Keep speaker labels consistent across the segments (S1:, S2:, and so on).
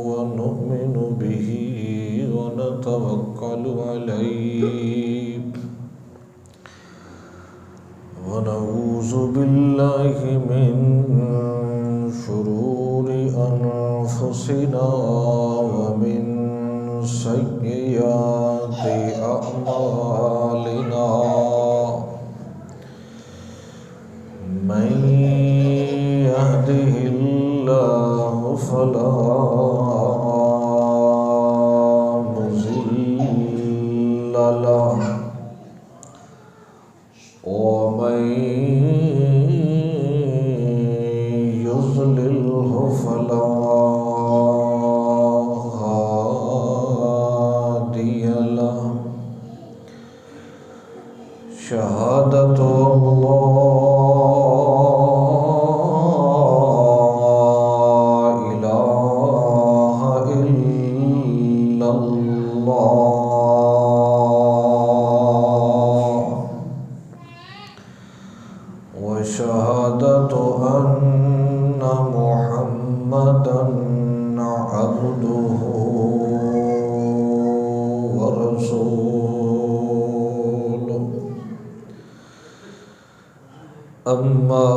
S1: ونؤمن به ونتوكل عليه ونعوذ بالله من شرور أنفسنا ومن سيئات أعمالنا من يهده الله فلا مضل له ومن يضلله فلا هادي له شهادة وشهادة أن محمدًا عبده ورسوله أما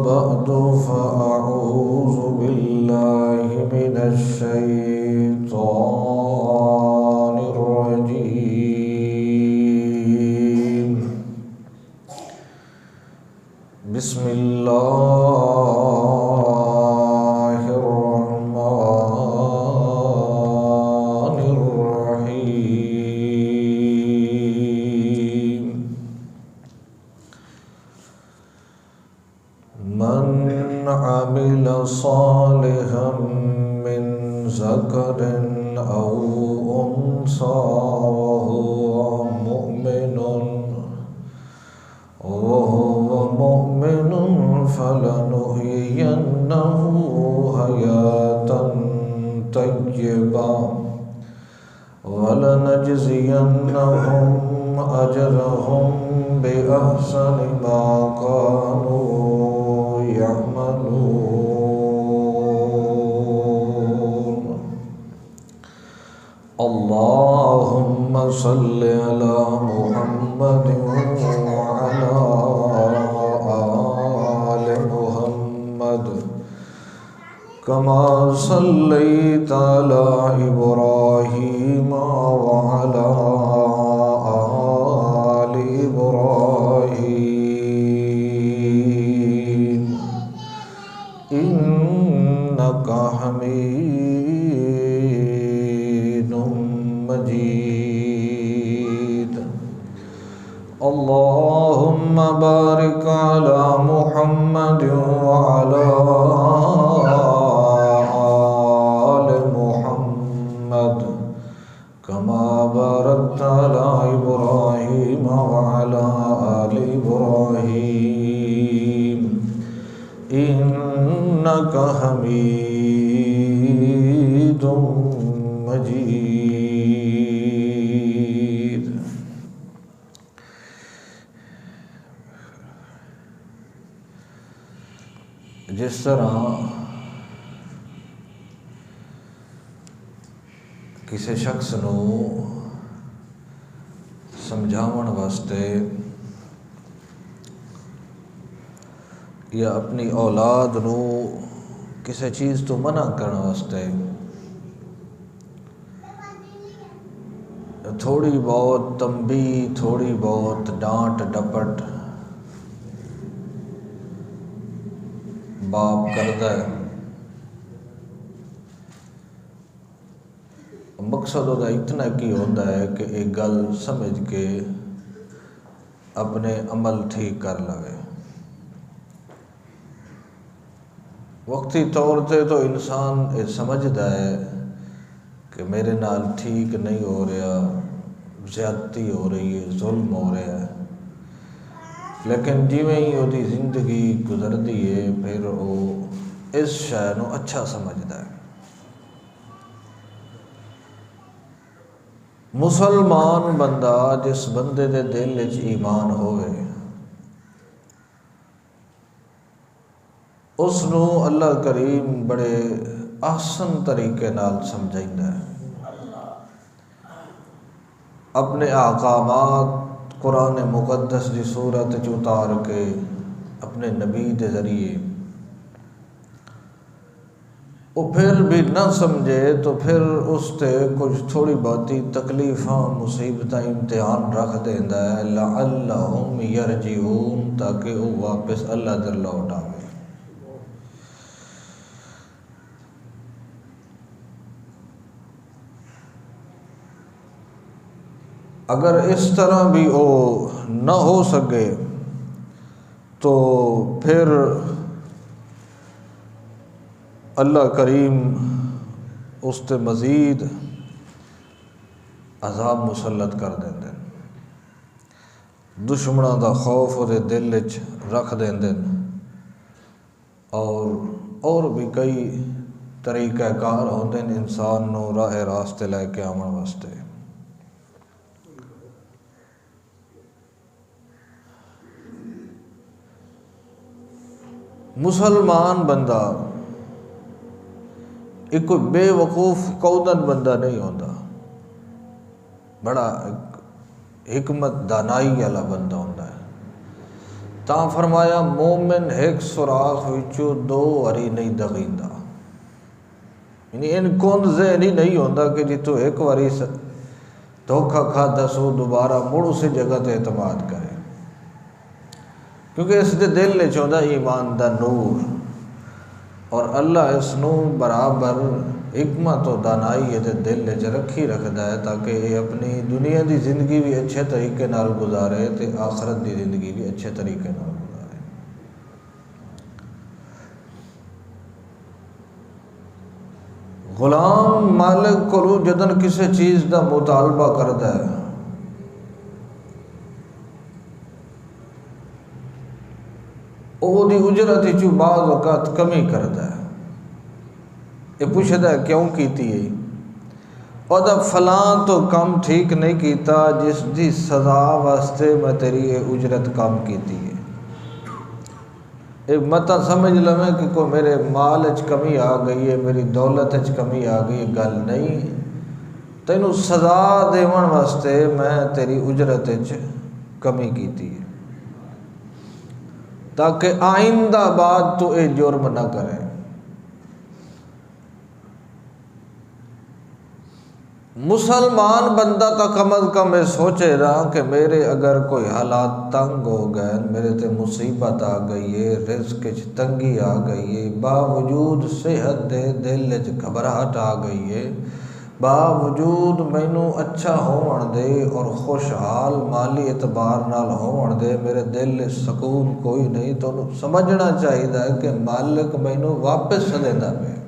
S1: بعد فأعوذ بالله من الشيطان الرجيم بسم الله الرحمن الرحيم من عمل صالحا من ذكر أو أنثى وهو مؤمن فلنحيينه حياة طيبة ولنجزينهم أجرهم بأحسن ما كانوا يعملون اللهم صل على محمد وعلى آل محمد كما صليت على إبراهيم وعلى آل إبراهيم إنك حميد مجيد اللهم بارك على محمد وعلى آل محمد كما باركت على إبراهيم وعلى آل إبراهيم إنك حميد مجيد جس طرح کسی شخص نو سمجھاون واسطے یا اپنی اولاد نو کسی چیز تو منع کرنے واسطے تھوڑی بہت تنبیہ تھوڑی بہت ڈانٹ ڈپٹ باپ کرتا ہے مقصد وہ اتنا کی ہوتا ہے کہ ایک گل سمجھ کے اپنے عمل ٹھیک کر لوے وقتی طور تے تو انسان یہ سمجھتا ہے کہ میرے نال ٹھیک نہیں ہو رہا زیادتی ہو رہی ہے ظلم ہو رہا ہے لیکن جویں ہی وہ زندگی گزرتی ہے پھر وہ اس شے نو اچھا سمجھتا ہے مسلمان بندہ جس بندے دے دل وچ ایمان ہوئے اس نو اللہ کریم بڑے احسن طریقے نال سمجھائندا ہے. اپنے احکامات قرآن مقدس دی صورت چ اتار کے اپنے نبی دے ذریعے، وہ پھر بھی نہ سمجھے تو پھر اس تے کچھ تھوڑی بہتی تکلیفاں مصیبتاں امتحان رکھ دیندا ہے لعلہم یرجعون، تاکہ وہ واپس اللہ در لوٹ آوے. اگر اس طرح بھی وہ نہ ہو سکے تو پھر اللہ کریم اس تے مزید عذاب مسلط کر دیندے، دشمناں دا خوف وہ دل وچ رکھ دیندے، اور بھی کئی طریقہ کار ہوندے انسان نو راہ راستے لے کے آون واسطے. مسلمان بندہ ایک کوئی بے وقوف کودن بندہ نہیں ہوتا، بڑا حکمت دانائی والا بندہ ہوتا ہے. تاں فرمایا مومن ایک سوراخ وچوں دو واری نہیں دغیندا، یعنی ان کون ذہنی نہیں ہوتا کہ جی تو ایک واری دھوکھا کھادا سو دوبارہ مڑ اسی جگہ تے اعتماد کرے، کیونکہ اس دے دل وچ ہوندا ایمان دا نور، اور اللہ اس نو برابر حکمت و دانائی دے دل وچ رکھی رکھدا ہے تاکہ یہ اپنی دنیا دی زندگی بھی اچھے طریقے نال گزارے تے آخرت دی زندگی بھی اچھے طریقے نال گزارے. غلام مالک کو جدن کسی چیز دا مطالبہ کردا ہے وہ دی اجرت چ بعض اوقات کمی کرتا ہے. یہ پوچھتا ہے کیوں کیتی ہے؟ اور دا فلاں تو کم ٹھیک نہیں کیتا جس دی سزا واسطے میں تیری یہ اجرت کم کیتی ہے. ایک متا سمجھ لویں کہ کوئی میرے مال چ کمی آ گئی ہے، میری دولت چ کمی آ گئی، گل نہیں، تینوں سزا دیون واسطے میں تیری اجرت چ کمی کیتی ہے تاکہ آئندہ بعد تو اے جرم نہ کرے. مسلمان بندہ تا کم از کم یہ سوچے رہا کہ میرے اگر کوئی حالات تنگ ہو گئے، میرے تے مصیبت آ گئی ہے، رزق چ تنگی آ گئی ہے، باوجود صحت دے دل چ گھبراہٹ آ گئی ہے، باوجود مینوں اچھا ہون دے اور خوشحال مالی اعتبار نال ہون دے میرے دل سکون کوئی نہیں، تو سمجھنا چاہیے کہ مالک مینوں واپس دیندا پیا.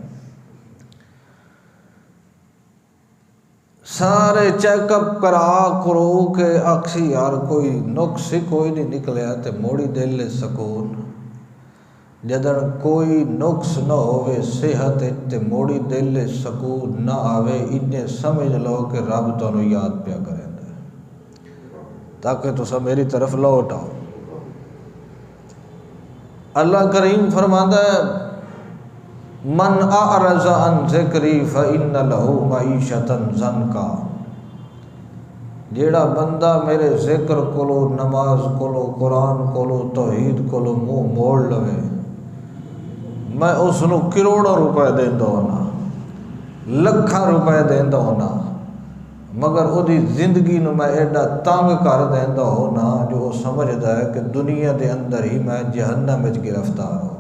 S1: سارے چیک اپ کرا کرو کے آکسی یار کوئی نقص ہی کوئی نہیں نکلیا تے موڑی دل سکون. جدن کوئی نقص نہ ہوئے صحت تے موڑی دل سکون نہ آوے، انہیں سمجھ لو کہ رب تانوں یاد پیا کرے تاکہ تسا میری طرف لوٹ آؤ. اللہ کریم فرماتا ہے من اعرض عن ذکری فإن له معیشۃ ضنکا، جیڑا بندہ میرے ذکر کولو، نماز کولو، قرآن کولو، توحید کولو منہ موڑ لوے، میں اس نو کروڑوں روپے دیندا ہونا، لکھاں روپے دیندا ہونا، مگر وہ دی زندگی نو میں ایڈا تنگ کر دیندا ہونا جو وہ سمجھدا ہے کہ دنیا دے اندر ہی میں جہنم وچ گرفتار ہو گئے.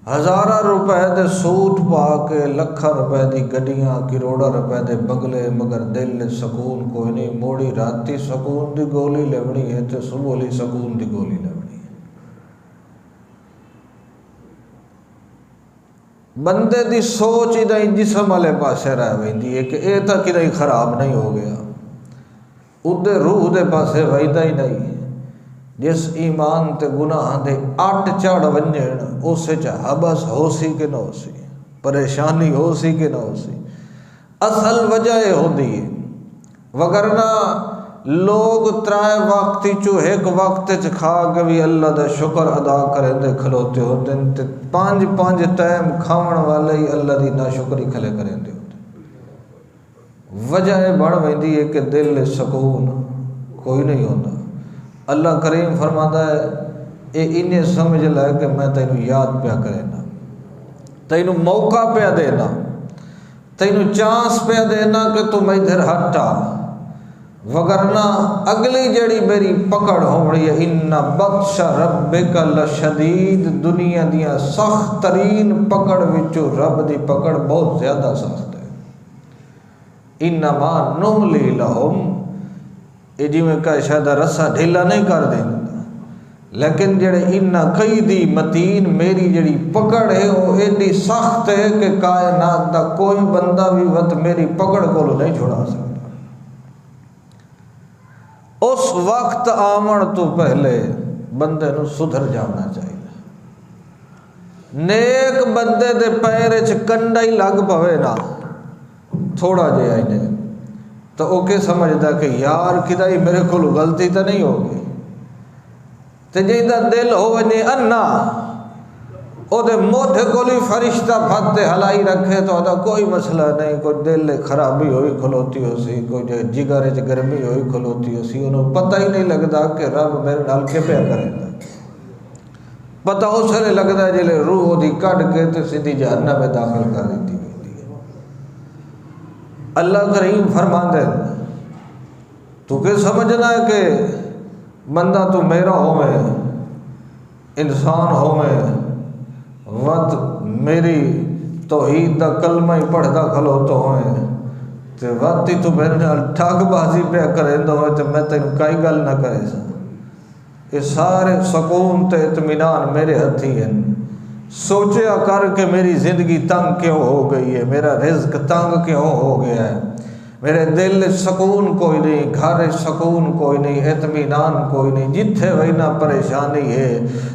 S1: ہزاراں روپے دے سوٹ پا کے، لکھاں روپے دی گڈیاں، کروڑاں روپے دے بنگلے، مگر دل سکون کوئی نہیں. موڑی راتی سکون دی گولی لیونی ہے تے صبح لی سکون دی گولی لیونی ہے. بندے دی سوچ ادھا جسم والے پاسے رہ ویندی ہے کہ اے تا کدھے خراب نہیں ہو گیا، ادھے روح دے پاسے ویندہ ہی نہیں. جس ایمان تے گناہ دے اٹ چڑھ ونجن اس وچ حبس ہو سی کہ نہ ہو سی، پریشانی ہو سی کہ نہ ہو سی، اصل وجہ یہ ہوندی ہے. وگرنہ لوگ ترائے وقت چو ایک وقت کھا کے بھی اللہ دا شکر ادا کریں دے کھلوتے ہوتے ہیں، تے پانچ پانچ ٹائم کھاون والے ہی اللہ دی ناشکری کھلے کریں دے ہوتے ہیں۔ وجہ بڑھ ویندی ہے کہ دل سکون کوئی نہیں ہوتا۔ اللہ کریم فرماتا ہے اے انہیں سمجھ لے کہ میں تینوں یاد پیا کرینا، تینوں موقع پیا دینا، تینوں چانس پیا دینا کہ تم ادھر ہٹا، وگرنہ اگلی جڑی میری پکڑ ہونی ہے ان بطش ربک لشدید، دنیا دیاں سخت ترین پکڑ وچوں رب دی پکڑ بہت زیادہ سخت ہے۔ انما نملی لہم، یہ جی میں کہا شاید رسا ڈھیلا نہیں کر دینا، لیکن جڑے ان قیدی متین میری جڑی پکڑ ہے وہ ایڈی سخت ہے کہ کائنات دا کوئی بندہ بھی وقت میری پکڑ کو نہیں چھڑا سکتا۔ اس وقت آمن تو پہلے بندے نو سدھر جانا چاہیے۔ نیک بندے دے پیر چ کنڈا ہی لگ پوے نا تھوڑا جہا ہی نہیں تو وہ کہ سمجھدا کہ یار کدائی میرے کو غلطی تو نہیں ہوگی، تے جیدا دل ہونے انا او دے موڈے کولی فرشتہ بھتے ہلائی رکھے تو دا کوئی مسئلہ نہیں، کوئی دل خرابی ہوئی کھلوتی ہو سی، کوئی جگر چ گرمی ہوئی کھلوتی ہو سی، انہوں پتہ ہی نہیں لگتا کہ رب میرے نال کے پیا کرے گا۔ پتہ اس لیے لگتا ہے جلے روح دی کٹ کے تے سیدھی جہنم میں داخل کر دیتی ہوئی ہے۔ اللہ کریم فرماندے تو کہ سمجھنا ہے کہ بندہ تو میرا ہوئے، انسان ہوئے، وقت میری توحید دا کلمہ ہی پڑھدا کھلوتا ہوئے تے وقت ہی تو میرے نال ٹھگ بازی پہ کریں ہوئے تے میں تینوں کئی گل نہ کرے سا۔ یہ سارے سکون تے اطمینان میرے ہتھی ہیں۔ سوچیا کر کہ میری زندگی تنگ کیوں ہو گئی ہے، میرا رزق تنگ کیوں ہو گیا ہے، میرے دل سکون کوئی نہیں، گھر سکون کوئی نہیں، اطمینان کوئی نہیں، جتھے وہی نہ پریشانی ہے،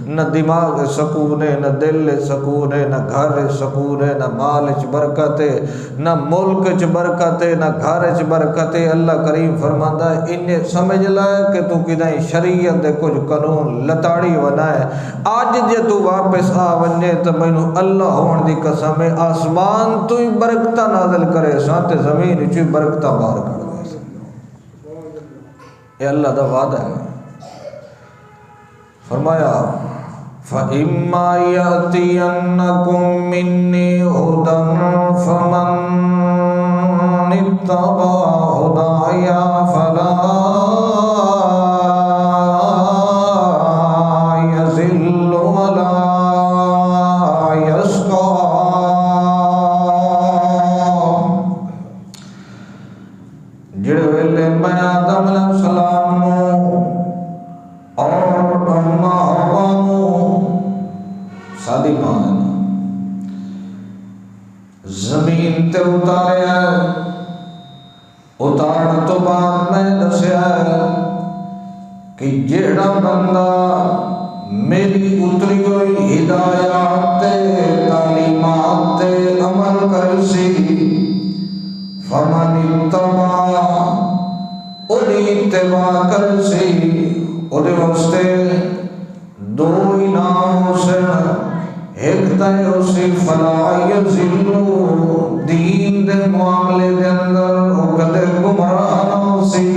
S1: نہ دماغ سکون ہے، نہ دل سکون ہے، نہ گھر سکون ہے، نہ مال چ برکت ہے، نہ ملک چ برکت ہے، نہ گھر چ برکت ہے۔ اللہ کریم فرماندا ہے انہیں سمجھ لائے کہ تو کدائیں شریعت دے کچھ قانون لتاڑی بنائے، آج جے تو واپس آ ونجے تو مینوں اللہ ہون دی قسم ہے آسمان تو ہی برکتہ نازل کرے سا تے زمین چ برکت باہر کر دے۔ یہ اللہ دا وعدہ ہے۔ فرمایا فَإِمَّا يَأْتِيَنَّكُم مِّنِّي هُدًى فَمَنِ اتَّبَعَ هُدَايَ فَلَا يَضِلُّ وَلَا يَشْقَىٰ۔ جڑے ویلے میں آدم علیہ السلام اور اما حوا سادی ماں زمین تے اتاریا، اتارن تو بعد میں دسیا کہ جیڑا بندہ میری اتری ہوئی ہدایات تے تعلیمات تے عمل کر سی فمن اتبع اوری اتباع کر سی، اوری واسطے دو انعام حسن، ایک تے اسی فلا یضل، دین دے معاملے دے اندر او کدے گمراہ نہ سی،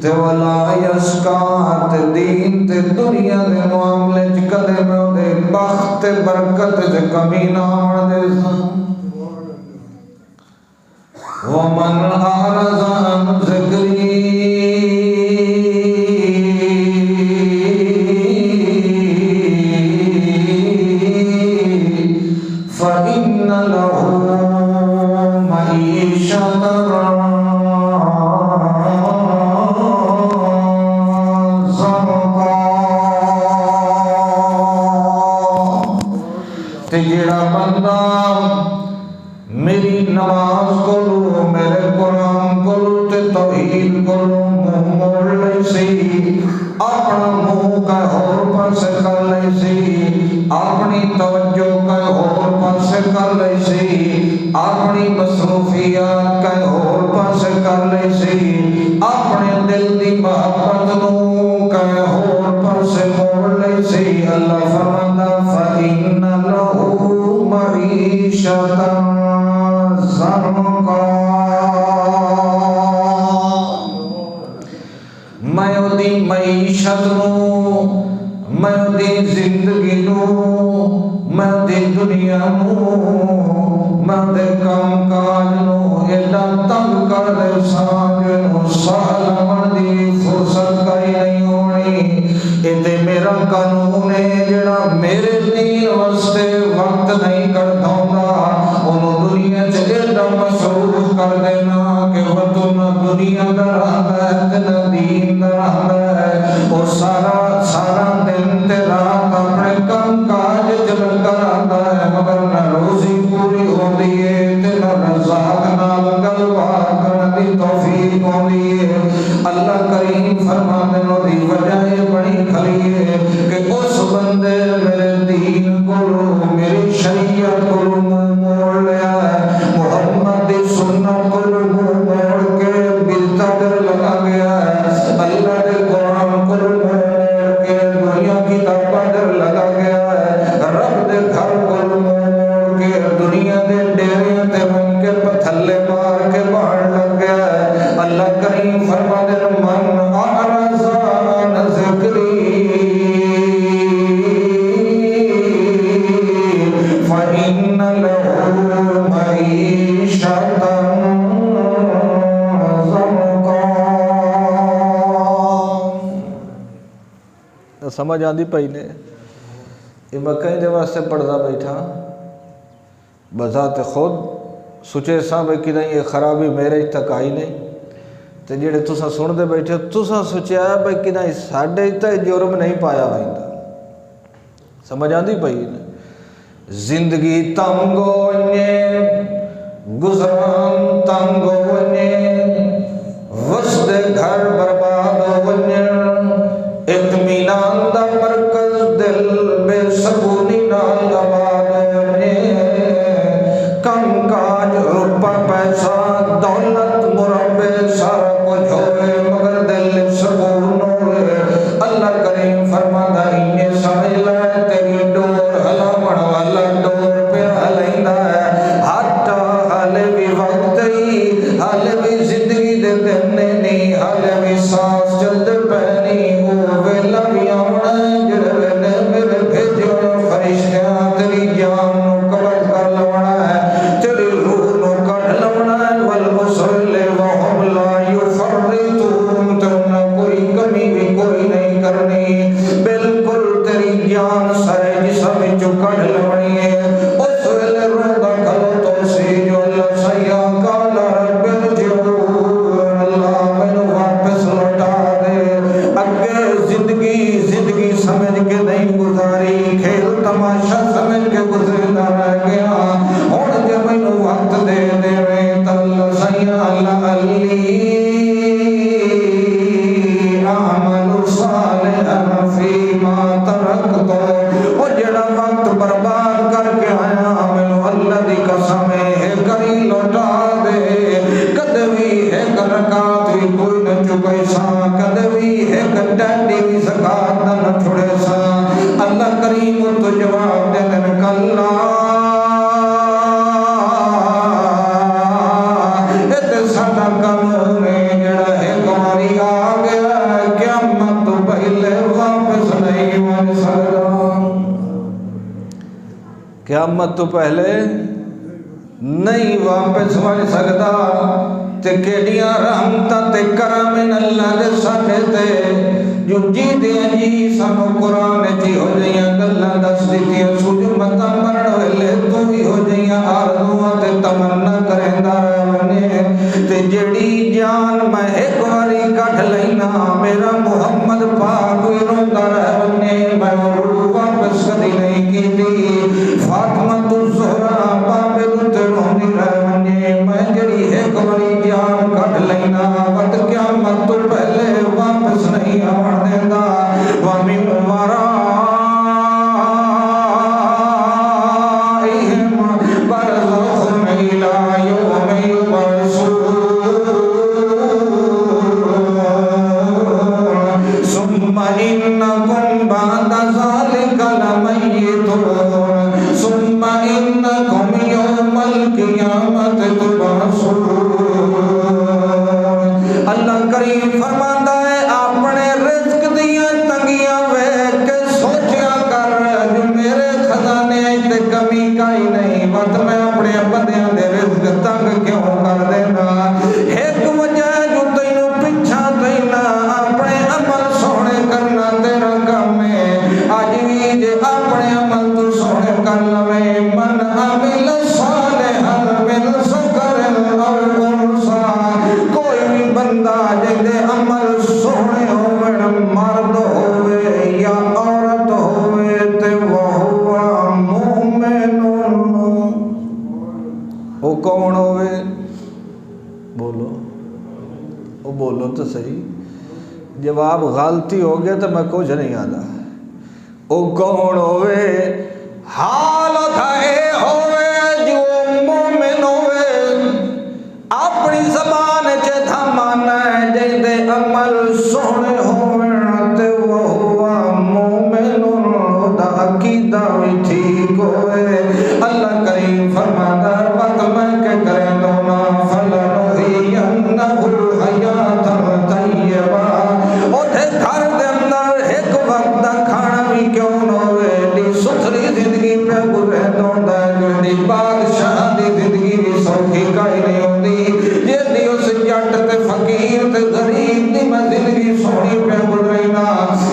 S1: تے ولا یشقا، تے دین تے دنیا دے معاملے چ کدے میں دے بخت برکت چ کمی نہ آن دے سن۔ وَمَنْ أَعْرَضَ عَنْ ذِكْرِي فَإِنَّ لَهُ مَعِيشَةً ضَنْكًا۔ تے جیڑا بندہ میری نماز کو میرے قرآن کو تے توحید کو منہ موڑ لے سی، اپنا منہ کا اور پاس کر لے سی، اپنی توجہ کا اور پاس کر لے سی، اپنی مصروفیات کا اور پاس کر لے سی، اپنے دل دی لَهُ مَعِيشَةً ضَنْكًا میں دی معیشت نوں میں دی زندگی نوں میں دی دنیا نوں میں دے کام کاج نوں ایڈا تنگ کر دے سانجنوں سال من دی فرصت کئی نہیں ہونی تے میرا قانون ہے جڑا میرے دین واسطے وقت نہیں کڈدا انہوں دنیا چ ایڈا مصروف کر دینا کہ وہ تو نہ دنیا دا رہندا ہے تے نہ دین دا رہندا ہے وہ سارا دن تے رات اپنے کام کاج چ لگا رہندا ہے مگر نہ روزی پوری ہوندی ہے تے نہ رزاق نال گل بات کرن دی توفیق ہوندی ہے اللہ کریم فرماندے نو دی وجہ یہ بڑی کھلی ہے کہ اس بندے میرے دین کو میری شریعت کو منہ موڑ لیا ہے محمد دی سنت کو منہ موڑ کے بدعت لگا گیا ہے اللہ دے قرآن کو منہ موڑ کے دنیا کی طرف لگا گیا ہے رب دے گھر کو منہ موڑ کے دنیا دے ڈیرے تے من کے پتھلے مار کے باہر لگ گیا ہے اللہ کریم فرما دے من اعرض عن ذکری فإن له معيشة ضنكا سمجھ آندی پئی نے یہ میں کہیں دے واسطے پڑھدا بیٹھا بذات خود سوچے ساں بھئی کہ یہ خرابی میرے تک آئی نہیں تے جڑے تساں سن دے بیٹھے تساں سوچیا بھئی کہ ساڈے تے جرم نہیں پایا ویندا سمجھ آندی پئی نے زندگی تنگ ونجے گزران تنگ ونجے وسط گھر برباد ونجے اطمینان دا مرکز دل بے سکونی نال آباد ونجے کم کاج روپا پیسہ دولت مربع سارا کچھ ہوئے مگر دل سکون ہوئے اللہ کریم فرماتا انہیں سمجھ لائے تیری ڈور ہلاوڑ والا ڈور پہ ہلیندا ہے ہاتھا حالے بھی وقت ہی حالے بھی زندگی دے دینے نہیں حالے بھی سانس چلتے پہنی وہ ویلا بھی آونا ہے جڑے ویلے میرے بھیجے فرشتیاں تیری جان نو قبض کر لونا ہے تیری روح نو کڈ لونا ہے والمسل وهم لا يفرطون تمنا کوئی کمی بھی کوئی نہیں کرنی بالکل تیری جان سارے جسم وچوں کڈ لونی ہے اس ویلے روندا کھلو تو سی جو اللہ سیا قال رب ارجعون اللہ مینوں واپس لوٹا دے اگے زندگی سمجھ کے نہیں گزاری کھیل تماشا سمجھ کے گزردا رہ گیا ہن جے مینوں وقت دے دے تل سیا لعلی اعمل صالحا فیما ترکت او جڑا وقت برباد کر کے آیا مینوں اللہ دی قسم ہے کری لوٹا دے کدے وی ایک رکعت وی کوئی نہ چکے سا کدے وی ایک ڈنڈی وی زکات نہ چھڑے سا اللہ کریم تو جواب دے دن کلا اتے ساڈا قانون ہے جڑا ایک واری آ گیا قیامت تو پہلے واپس نہیں ون سکدا قیامت تو پہلے نہیں واپس ون سکدا تے کیڑیاں رحمتاں تے کرم اللہ دے ساڈے تے جو جی دے جی سانو قرآن چی ہو جائیاں گلاں دس دتیاں سوج متا مرن ویلے تو ہی ہو جائیاں آرزواں تے تمنا کریندا رہونے تے جڑی جان میں ایک واری کڈ لینا میرا محمد پاک روندا رہونے میں روح واپس کدی نہیں کیتی فاطمہ الزہرا بابے تے روندی رہونے میں جڑی ایک واری جان کڈ لینا وقت قیامت تو پہلے واپس نہیں آون دیندا ومن ورائہم برزخ الی یوم یبعثون اللہ کریم فرماتا ہے اپنے رزق دیاں تنگیاں ویکھ کے سوچیا کر جو میرے خزانے تے کمی کائی نہیں بس میں اپنے بندیاں دے رزق تنگ کیوں کر دینا ایک وجہ جو تینوں پیچھا دینا اپنے عمل سونے کرنا تیرا کام ہے اج بھی جے اپنے عمل تو سونے کر لوے من عمل صالحا من ذکر او انثى کوئی بھی بندہ جے عمل سونے ہوے مرد ہوے یا عورت ہوے تے وہ مومن او کون ہوے بولو او بولو تو صحیح جواب غلطی ہو گیا تو میں کچھ نہیں آتا او کون ہوے حالت اے ہوے جو مومن ہوے اپنی زبان چ تھمانا ہے جے عمل سونے ہوے تے وہ مومن دا عقیدہ وی ٹھیک ہوے اللہ کریم فرماتا ہے وقت میں کہ کرے دونا فلنحینہ حیات طیبہ اوتھے گھر دے اندر ایک وقت دا کھانا بھی کیوں نہ ہوئے دی ستھری زندگی پہ گزرے دوندا دی بادشاہ دی زندگی بھی سوکھی کائی نہیں ہوندی جے دی اس جٹ تے فقیر تے غریب دی میں زندگی سونی پہ گزرے نا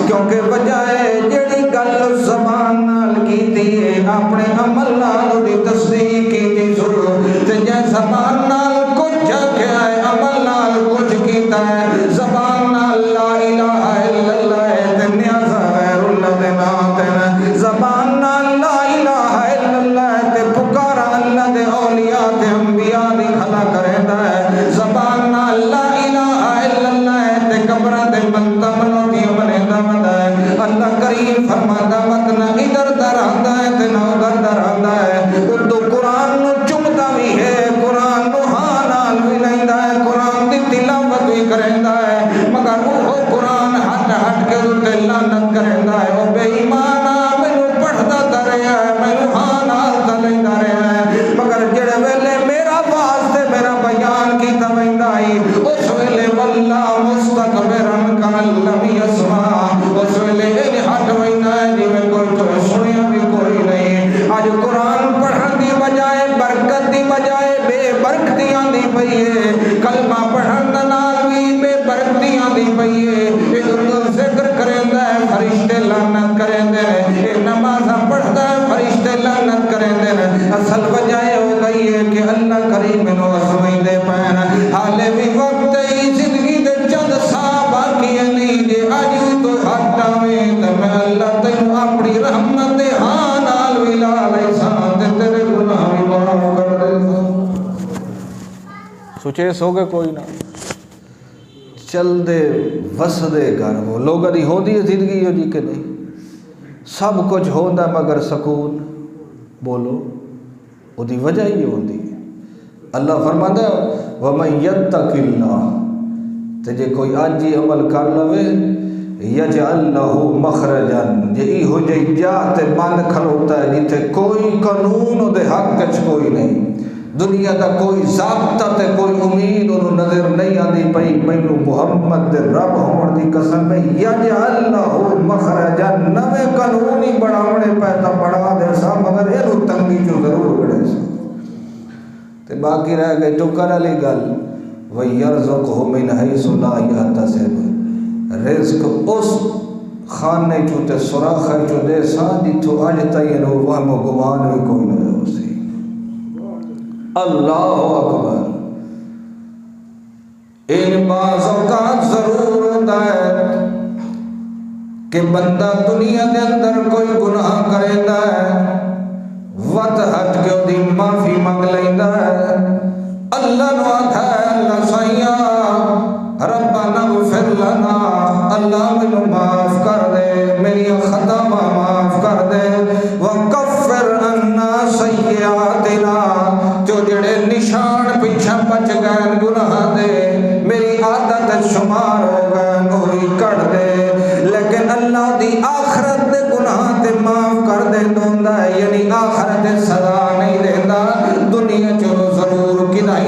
S1: کیونکہ وجہ ہے جیڑی گل زبان نال کیتی ہے اپنے عمل نال دی تصدیق کیتی ضرور تے جے زبان نال کچھ کیا ہے عمل نال کچھ کیتا ہے زبان نال لا الہ الا اللہ تے نیاز غیر اللہ دے نام تے زبان نال لا الہ الا اللہ تے پکارا اللہ دے اولیاء تے انبیاء دی کھلا کریندا ہے زبان نال لا الہ الا اللہ تے قبراں تے منتا منوتی بنیندا وندا ہے اللہ کریم فرماتا وقت نہ ادھر در آندا ہے تے نہ ادھر در آندا ہے اردو قرآن نو چمدا بھی ہے قرآن نو ہاں نال بھی لیندا ہے قرآن دی تلاوت بھی کریندا ہے مگر وہ قرآن ہٹ ہٹ کے تے لعنت کریندا ہے او بے ایمان مینوں پڑھدا رہیا ہے مینوں ہاں نال تے لیندا رہیا ہے مگر جڑے ویلے میرا واسطے میرا بیان کیتا ویندا ہے اس ویلے واللہ مستکبرن کان لم یسمع اس ویلے ہٹ ویندا ہے جویں کوئی تو سنیا بھی کوئی نہیں اج قرآن پڑھن دی بجائے برکت دی بجائے بے برکتیاں دی پئی ہے کلمہ پڑھن نال بھی بے برکتیاں دی پئی ہے ایک ذکر کریندا ہے فرشتے لعنت کریندے نے ایک نماز پڑھدا ہے فرشتے لعنت کریندے نے اصل وجہ ہو گئی ہے کہ اللہ کریم نو سمجھدے پین حالے بھی وقت ہی زندگی دے چند سا باقی نہیں جے اج تو ہٹاویں تے میں اللہ تینوں اپنی رحمت دے ہاں نال ولا لے سان تے تیرے گناہ بھی معاف کر دے سوچے سو گے کوئی نہ چل دے وس دے گھر وہ لوگاں دی ہوندی ہے زندگی ہو جی کہ نہیں سب کچھ ہوندا مگر سکون بولو وہ دی وجہ ہی ہوندی ہے اللہ فرماتا ہے وَمَن يَتَّقِ اللَّهَ تے جے کوئی آج ہی عمل کر لوے یجعل لہ مخرجا جے ہو جے جاتے بند کھلوتا ہے جتے کوئی قانون دے حق کچھ کوئی نہیں دنیا دا کوئی ضابطہ تے کوئی امید انہوں نظر نہیں آدھی پئی مینو محمد دے رب ہون دی قسم میں یجعل لہ مخرجا نوے قانونی بڑھاونے پیتا بڑھا دے سا مگر اینو تنگی جو ضرور کڑے سا تے باقی رہ گئے ٹکر علی گل وَيَرْزُقْهُ مِنْ حَيْثُ لَا يَحْتَسِبُ رزق اس خانے چوتے سراخ چو دے سا جتو آج تائین ہو وہم و گمان بھی کوئی نہ ہو سی اللہ اکبر ان بعض اوقات ضرور ہوتا ہے کہ بندہ دنیا دے اندر کوئی گناہ کریندا ہے وقت ہٹ کے دی معافی مانگ لیندا ہے اللہ نو آکھا ہے اللہ سائیاں ربنا اغفر لنا اللہ مینوں معاف کر دے میری خطا معاف کر دے وکفر عنا سیئاتنا جو جڑے نشان پیچھے بچ گئے گناہ دے میری عادت شمار ہو گئے وہی کٹ دے لیکن اللہ دی آخرت دے گناہ تے معاف کر دے دوندا ہے یعنی آخرت سزا نہیں دیندا دنیا چ ضرور کدائی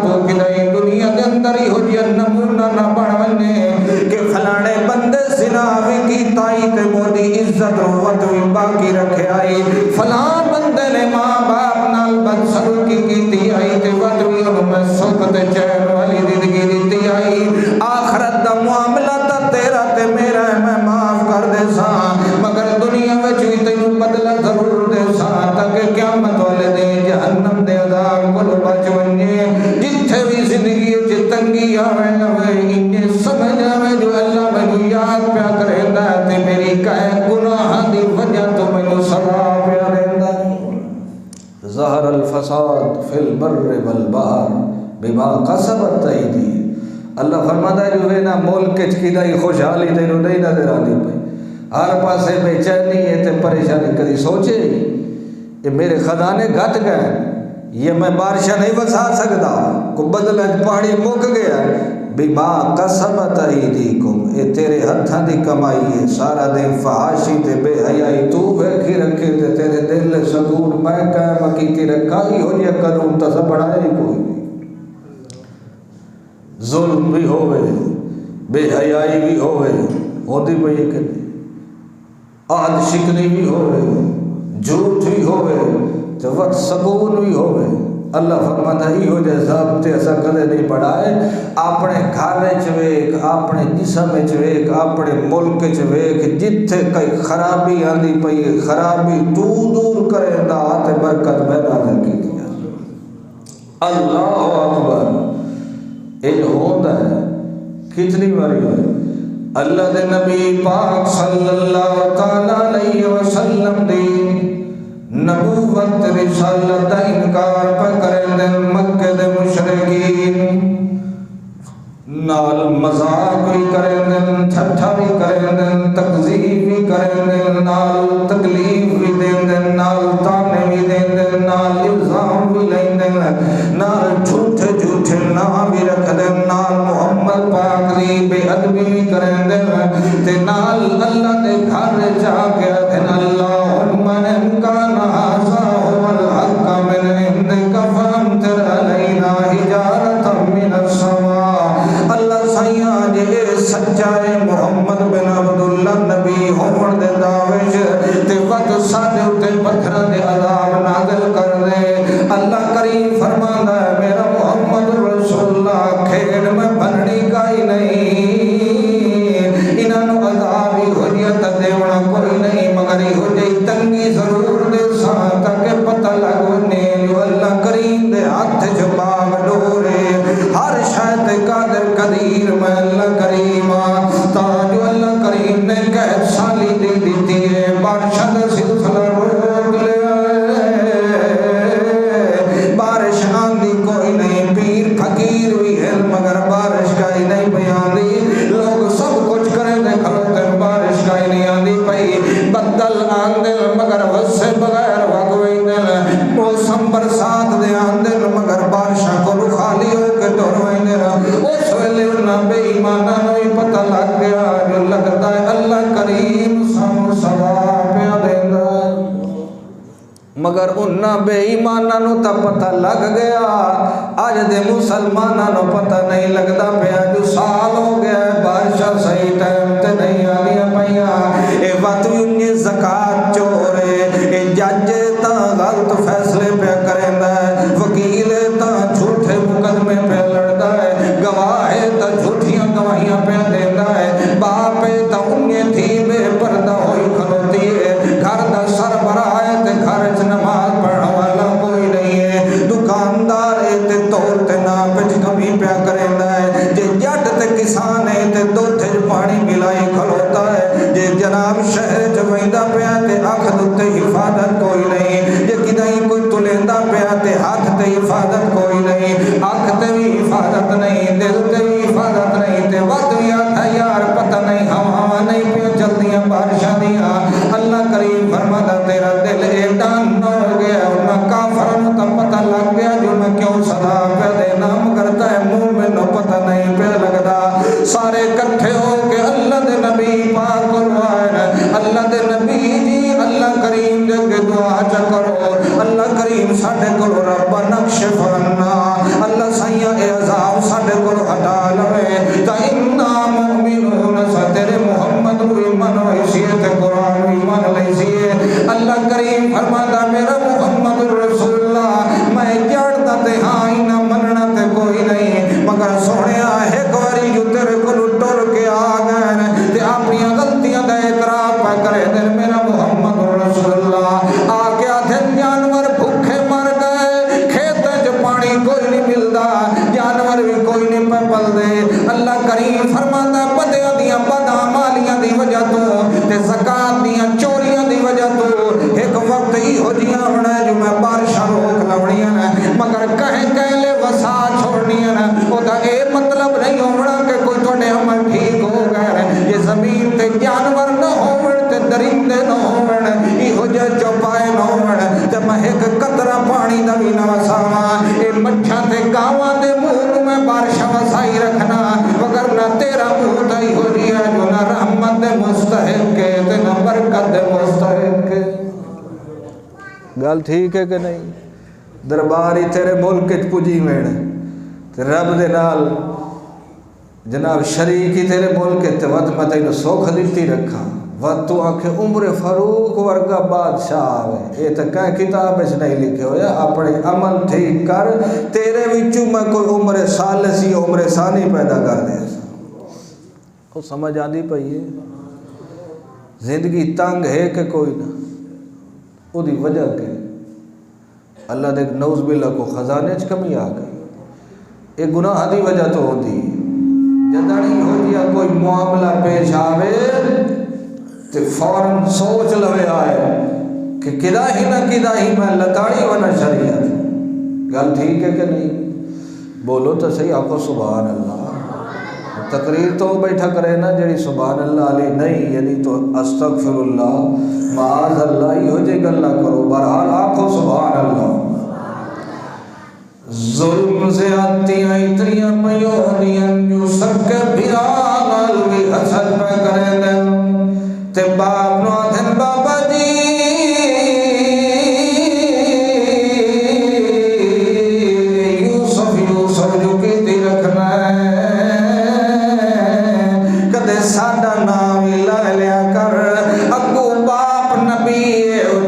S2: تو کدی دنیا دے اندر ہی ہو جیا نمونہ نہ بن ونے کہ فلانے بندے زنا بھی کیتا ہی تے مودی عزت روت بھی باقی رکھے آئی، فلاں بندے نے ماں باپ نال بدسلوکی کیتی آئی تے وت بھی انہوں میں سکھ تے چین والی زندگی دیتی آئی، آخرت دا معاملہ تا تیرا تے میرا میں معاف کر دے ساں، مگر دنیا وچ بھی تینوں بدلہ ضرور دے ساں تاکہ قیامت والے دن جہنم دے عذاب کو بچ ونجے، جتھے بھی زندگی وچ تنگی آوے نوے انجے سمجھ آوے جو اللہ مینوں یاد پیا کریندا ہے تے میری کہے گناہاں دی وجہ تو مینوں سزا پیا دیندا ہے۔
S1: ظہر الفساد فی البر والبحر بما کسبت ایدی، اللہ فرماتا ہے جو ہے نا ملک وچ کدی خوشحالی تینوں نہیں نظر آندی پئی، ہر پاسے بے چینی ہے تے پریشانی، کدی سوچے یہ میرے خزانے گھٹ گئے، یہ میں بارشاں نہیں وسا سکتا، کو بدلہ پہاڑی مک گیا، بما کسبت ایدیکم، اے تیرے ہتھاں دی کمائی ہے، سارا دن فحاشی تے بے حیائی تو ویکھی رکھے تے تیرے دل سکون میں قائم کیتی رکھا ہی ہو جیا قانون تا سب بڑھایا ہی کوئی نہیں، ظلم بھی ہوئے بے حیائی بھی ہوئے ہوتی پئی کہ نہیں، عہد شکنی بھی ہوئے جھوٹ بھی ہوئے تو وقت سکون بھی ہوئے، اللہ فرماتا ہی ہو جائے ضابطے ایسا کدے نہیں پڑھائے، اپنے گھر ویکھ، اپنے جسم ویکھ، اپنے ملک ویکھ، جتھے کئی خرابی آندی پئی خرابی تو دور کرے دا تے برکت میں نازل کی دیا۔ اللہ اکبر، یہ ہوتا ہے کتنی باری ہوئے، اللہ دے نبی پاک صلی اللہ تعالیٰ علیہ وسلم دی نبوت رسالت دا انکار پہ کریں دے مکہ دے مشرکین، نال مذاق بھی کریں دے، ٹھٹھا بھی کریں دے، تکذیب بھی کریں دے، نال تکلیف بھی دیں دے، نال تانے بھی دیں دے، نال الزام بھی لیں دے، نال جھوٹے جھوٹے نام بھی رکھ دے، نال محمد پاک دی بے ادبی بھی کریں دے، تے نال اللہ دے گھر جا کے دن اللہم امکان آزا هو الحق من عندك فامطر علينا حجارة من السماء، اللہ سائیاں جے سچائے محمد بن عبداللہ نبی ہون دے دعویش تے وقت سادے اتے پتھرہ دے عذاب نازل کر دے، اللہ کریم فرمانا ہے میرا محمد رسول اللہ کھیڑ میں بننی کا ہی نہیں، انہوں عذاب ہی ہو جیا تدیونا کوئی نہیں، مگر ہی ہو جائی تنگی ضرور دے ساں تاکہ پتہ لگونے جو اللہ کریم دے ہاتھ جباب ڈورے، ہر شاید قادر قدیر میں اللہ کریم تا جو اللہ کریم نے قید سالی دے دیتی ہے، بارشہ دا سلسلہ روک لے بارش آندی کوئی نہیں، پیر فقیر بھی ہے مگر بارش کا ہی نہیں بیاندی، لوگ سب کچھ کریں دے کھلوتے بارش کا ہی نہیں آندی پئی، بدل آندل مگر وسے بغیر وگوئی دل، موسم برسات دے آندل مگر بارشاں کو خالی ہو کے دروئی دل، اس ویلے انہاں بے ایمانہ نوی پتہ لگ گیا جو لگتا ہے اللہ کریم سانو سزا پیا دیندا ہے، مگر انہاں بے ایمانہ نو تا پتہ لگ گیا، آج دے مسلمانہ نو پتہ نہیں لگتا پیا جو سال ہو گیا ہے بارشاں صحیح ٹائم تے نہیں آنیاں پئیاں، اے وقت بھی انہیں زکاة چورے، اے جج تا غلط فیصلے پہ کریندا ہے، وکیل تا جھوٹے مقدمے پہ لڑدا ہے، گواہ تا جھوٹیاں گواہیاں پہ دیندا ہے، باپ تا انہیں تھی بے پردہ ہوئی کھلوتی ہے، گھر دا سربراہ ہے تے گھر چ نماز پڑھا والا کوئی نہیں ہے، دکاندار ہے تے تول تے ناپچ کمی پیا کریندا ہے، جے جٹ تے کسان ہے تے دوتھے پانی ملائی کھلوتا ہے، جے جناب شہر چ ویندا پیا تے اکھ دے حفاظت کوئی نہیں، جے کدائیں کوئی تلیندا پیا تے ہاتھ تے حفاظت کوئی نہیں، اکھ تے بھی حفاظت نہیں، دل تے بھی حفاظت نہیں، تے وقت بھی آتا یار پتہ نہیں ہوا نہیں پیا چلدیاں بارشاں دیاں، اللہ کریم فرماتا تیرا دل ایڈا نو گیا، انہاں کافروں تا پتہ لگ گیا جو میں کیوں سزا پہ دینا کرتا ہے، مومن نو پتہ نہیں پہ لگدا، سارے کٹھے ہو کے اللہ دے نبی پاک قرآن، اللہ دے نبی جی اللہ کریم دے دعا چا کرو، اللہ کریم ساڈے کول رب نقش فرنا، اللہ سائیاں
S2: فرماتا میرا محمد رسول اللہ میں جانتا تے ہاں ہی نہ مننا تے کوئی نہیں مگر سونے ایک واری جو تیرے کو ٹر کے آ گئے تے اپنی غلطیاں دا اعتراف پہ کرے دن میرا محمد رسول اللہ آ کے آدھن جانور بھوکے مر گئے کھیت جو پانی کوئی نہیں ملتا جانور بھی کوئی نہیں پہ پل دے اللہ کریم فرماتا بدیاں دیاں بدعمالیاں دی وجہ تو تے زکات دیاں چوریاں دی وجہ تو ایک وقت ہی ہو جیاں ہونا جو میں بارشاں روک لوڑیاں مگر کہیں لے وسا چھوڑنیاں او دا اے مطلب نہیں ہونا کہ کوئی توڑے عمل ٹھیک ہو گئے یہ زمین تے جانور نہ ہوون تے درندے نہ ہوون ای ہو جے چوپائے نہ ہوون تے میں ایک قطرہ پانی دا بھی نہ وساواں اے مچھاں تے گاواں دے منہ میں بارشاں وسائی رکھنا مگر نہ تیرا منہ تے ہو جیا جو نہ رحمت دے مستحق کے تے نہ برکت دے مستحق کے
S1: گل ٹھیک ہے کہ نہیں دربار ہی تیرے ملک وچ پجی وین تے رب دے نال جناب شریک ہی تیرے ملک تے وت میں تینوں سوکھ دتی رکھا وت تو آکھے عمر فاروق ورگا بادشاہ آوے یہ تے کہیں کتاب وچ نہیں لکھے ہویا اپنے عمل ٹھیک کر تیرے وچوں میں کوئی عمر ثالث یا عمر ثانی پیدا کر دے او سمجھ آندی پئی ہے زندگی تنگ ہے کہ کوئی نہ او دی وجہ کہ اللہ دے نوز باللہ کو خزانے چ کمی آ گئی یہ گناہ دی وجہ تو ہوتی جدانی ہو جیا کوئی معاملہ پیش آوے تے فوراً سوچ لوے آئے کہ کدا ہی نہ کدا ہی میں لتاڑی ونا شریعت گل ٹھیک ہے کہ نہیں بولو تو صحیح آخو سبحان اللہ تقریر تو بیٹھا کرے نا جڑی سبحان اللہ علی نہیں یعنی تو استغفر اللہ معاذ اللہ ہی ہو جے گل نہ کرو بہرحال آخو سبحان اللہ ظلم زیادتیاں اتریاں پیوں دیاں جو سب کے بھیران بھی حسد پہ کریں دیں تے باپ نو آدھن بابا جی یوسف جو کیتی رکھنا ہے کدے ساڈا نام ہی لے لیا کر اگو باپ نبی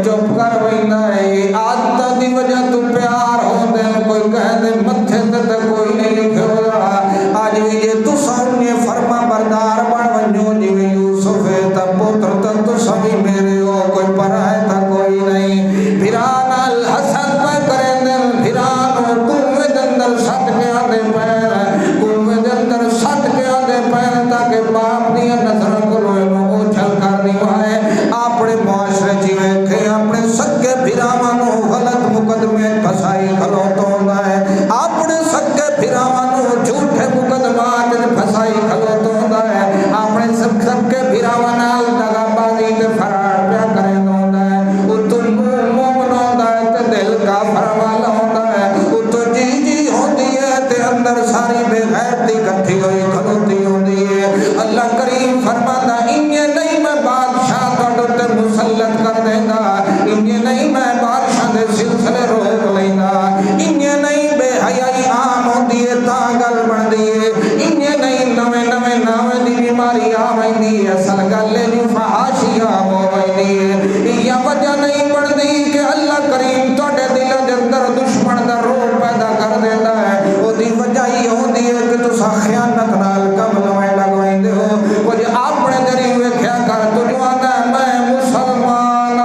S1: چپ کر ویندا ہے عادت دی وجہ تو پیار ہوندے کوئی کہہ دے متھے تے کوئی نہیں لکھیا ہویا اج وی جے تساں نے فرما بردار بن ونجو جویں یوسف تا پتر تے تساں وی میرے ہو کوئی پرا ہے تا کوئی نہیں بھران ال حسد پہ کریں دے بھران کنویں دے اندر سٹ کے آندے پیر کنویں دے اندر سٹ کے آندے پیر تاکہ باپ دی نظر کو اوچھل کر دی ہے اپنے معاشرے چ ویکھے اپنے سکے بھراواں نو غلط مقدمے پھسائی کھلوتا ہوندا ہے اپنے سکے بھراواں نو جھوٹے مقدمات پھسائی کھلوتا ہوندا ہے اپنے سکے بھراواں نال دغا بازی تے فرار پیا کریندا ہوندا ہے او تو مومن ہوندا ہے تے دل کافر والا ہوندا ہے او تو جی ہوندی ہے تے اندر ساری بے غیرتی اکٹھی ہوئی کھلوتی ہوندی ہے اللہ کریم فرماتا انہیں نہیں میں بادشاہ تہاڈے تے مسلط کر دیندا انہیں نہیں میں بادشاہ دے سلسلے روک لیندا انہیں نہیں بے حیائی عام ہوندی ہے تا گل بندی ہے انہیں نہیں نویں ناویں دی بیماری آ ویندی ہے اصل گل ہے فحاشی عام ہو ویندی ہے یا وجہ نہیں بندی کہ اللہ کریم تہاڈے دل دے اندر دشمن دا روح پیدا کر دیندا ہے او دی وجہ ہی ہوندی ہے کہ تساں خیانت نال کم لویں لگویندے ہو کچھ اپنے دری ویکھیا کر تو جو آندا میں مسلمان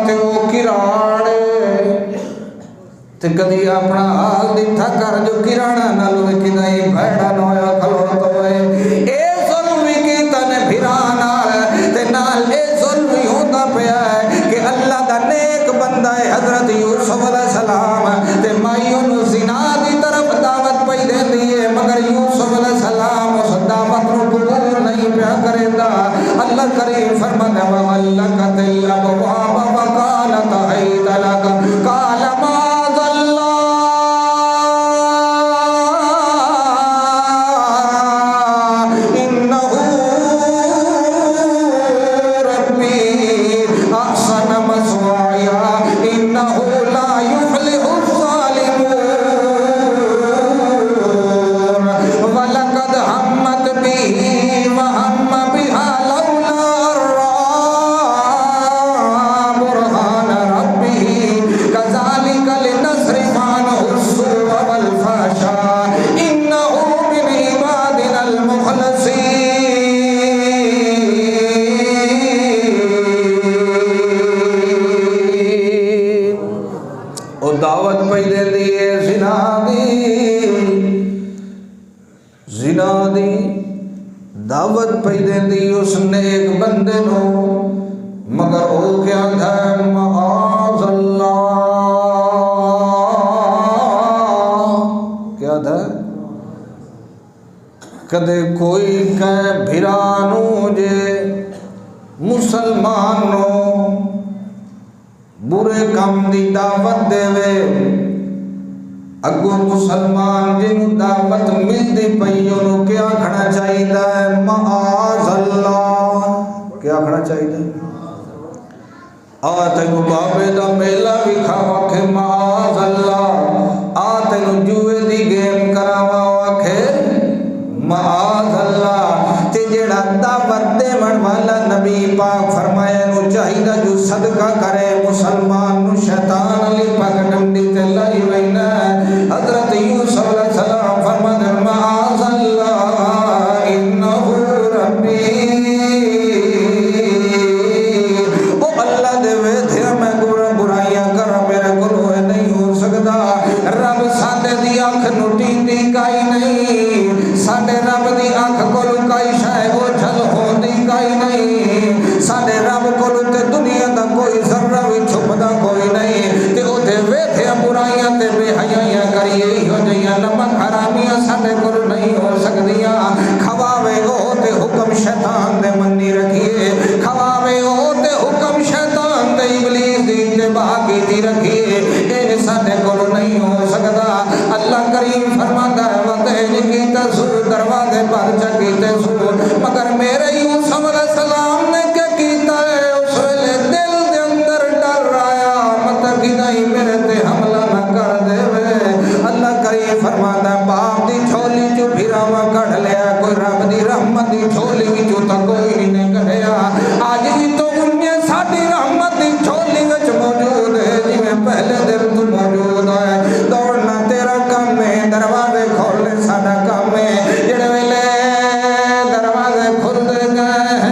S1: تے او کراڑے تے کدی اپنا حال دتھا کر جو کراڑا نال وکھدا ہی بھڑا نہ ہویا کھلوتا ہوئے اے ظلم وی کیتا نے بھرا نال تے نال اے ظلم ہی ہوندا پیا ہے کہ اللہ دا نیک بندہ ہے حضرت یوسف علیہ السلام تے مائیوں نو زنا دی طرف دعوت پئی دیندی ہے مگر یوسف علیہ السلام اس دعوت نو قبول نہیں پیا کریندا اللہ کریم فرماتا ہے وَغَلَّقَتِ الْأَبْوَابَ وَقَالَتْ حَيْتَ لَكَ قَالَ مَعَاذَ اللَّهِ إِنَّهُ رَبِّي أَحْسَنَ مَثْوَايَ إِنَّهُ لَا يُفْلِحُ الظَّالِمُونَ وَلَقَدْ هَمَّتْ بِهِ وَهَمَّ بِهَا لَوْلَا أَن رَّأَىٰ بُرْهَانَ رَبِّهِ
S2: دعوت پہ دیندی ہے زنا دی دعوت پہ دیندی اس نیک بندے نو، مگر او کیا تھا معاذ اللہ، کیا تھا؟ کدے کوئی کہے بھرانو جے مسلمان نو برے کام دی دعوت دے وے، اگو مسلمان جنو دعوت ملدی پئی انہوں کیا کھڑا چاہیے ہے معاذ اللہ، کیا کھڑا چاہیے؟ آتے نو بابے دا میلہ بھی کھاوا کھے معاذ اللہ، آتے نو جوئے دی گیم کراوا کھے معاذ اللہ، تے جڑا دعوت دے من والا نبی پاک فرمایا نو چاہیدہ جو صدقہ کرے مسلمان نو شیطان علی پاک ڈنڈی تے لائی وینا، حضرت یوسف علیہ السلام فرماتے معاذ اللہ انہو ربی، او اللہ دے وے تھے میں برائیاں کر میرے گلوے نہیں ہو سکتا، رب ساڈے دی آنکھ نٹی دی کائی نہیں، ساڈے رب دی آنکھ کولو کائی شے اوجھل ہوندی کائی نہیں، ساڈے رب کولو تے دنیا دا کوئی ذرہ بھی چھپدا کوئی نہیں، تے او تے ویٹھے برائیاں تے بے حیائیاں کریے ہو جائیاں نمک حرامیاں ساڈے کولو نہیں ہو سکدیاں، کھواوے او تے حکم شیطان دے منی رکھیے، کھواوے او تے حکم شیطان تے ابلیس دی اتباع کیتی رکھیے، اے ساڈے کولو نہیں ہو سکدا، اللہ کریم فرماندا ہے وتہج کیتا سو دروازے پر چکیتے سو، مگر میرے یوسف علیہ السلام نے کیا کیتا ہے اس ویلے دل دے اندر ڈر آیا مت کہ نہیں میرے تے حملہ نہ کر دے وے، اللہ کریم فرماندا ہے باپ دی جھولی چوں بھراوا کڈ لیا، کوئی رب دی رحمت دی جھولی وچوں تا کوئی نہیں کڈیا، آج بھی تو انہیں ساڈی رحمت دی جھولی وچ موجود ہے جویں پہلے دن تو موجود ہے، دوڑنا تیرا کام ہے، دروازے کھولنے ساڈا کام ہے، جڑے ویلے دروازے کھل گئے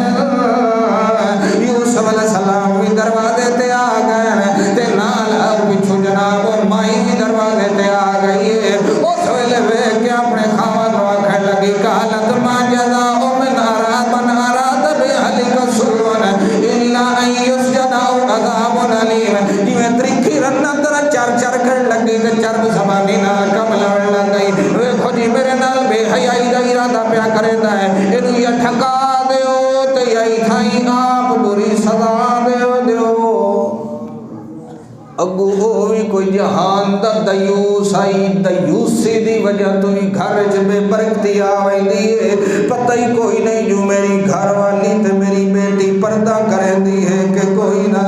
S2: یوسف علیہ السلام بھی دروازے تے آ گئے تے نال پچھو جناب مائی بھی دروازے تے آ گئی ہے، اس ویلے ویکھ کے اپنے خاوند نو آکھن لگی قالت ما جزاء من اراد باهلك سوءا الا ان يسجن او عذاب الیم، جویں تریکھی رن اندر چر چر کر لگی تے چرب زبانی نال کم لڑ لگ گئی، ویکھو جی میرے نال بے حیائی دا ارادہ پیا کردا ہے، اینو یا ٹھکا دیو تے یا تھائی آپ بری سزا دیو اگو ہوئی کوئی جہان دا دیوس آئی، دیوسی دی وجہ تو ہی گھر چ بے برکتی آوئی دیئے، پتہ ہی کوئی نہیں جو میری گھر والی تے میری بیٹی پردہ کریں دی ہے کہ کوئی نہ،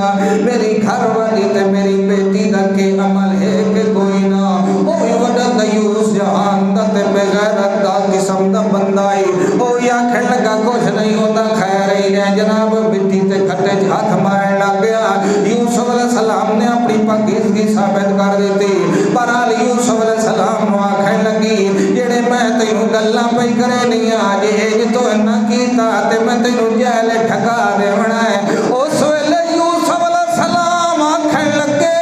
S2: میری گھر والی تے میری بیٹی دا کے عمل ہے کہ کوئی نہ، اوہی وڈا دیوس جہان دا تے بے غیرت دا قسم دا بندائی، اوہی آکھن لگا کچھ نہیں ہوتا خیر ہی ہے جناب، بیٹی تے کھٹے ہاتھ مارن لگ گیا، یوسف علیہ السلام نے اپنی پاکیزگی ثابت کر دیتی، بہرحال یوسف علیہ السلام نو آکھن لگی جڑے میں تینوں گلاں پئی کرے نہیں آج اے تو نہ کیتا تے میں تینوں جیل ٹھکا دیونا ہے، اس ویلے یوسف علیہ السلام آکھن لگے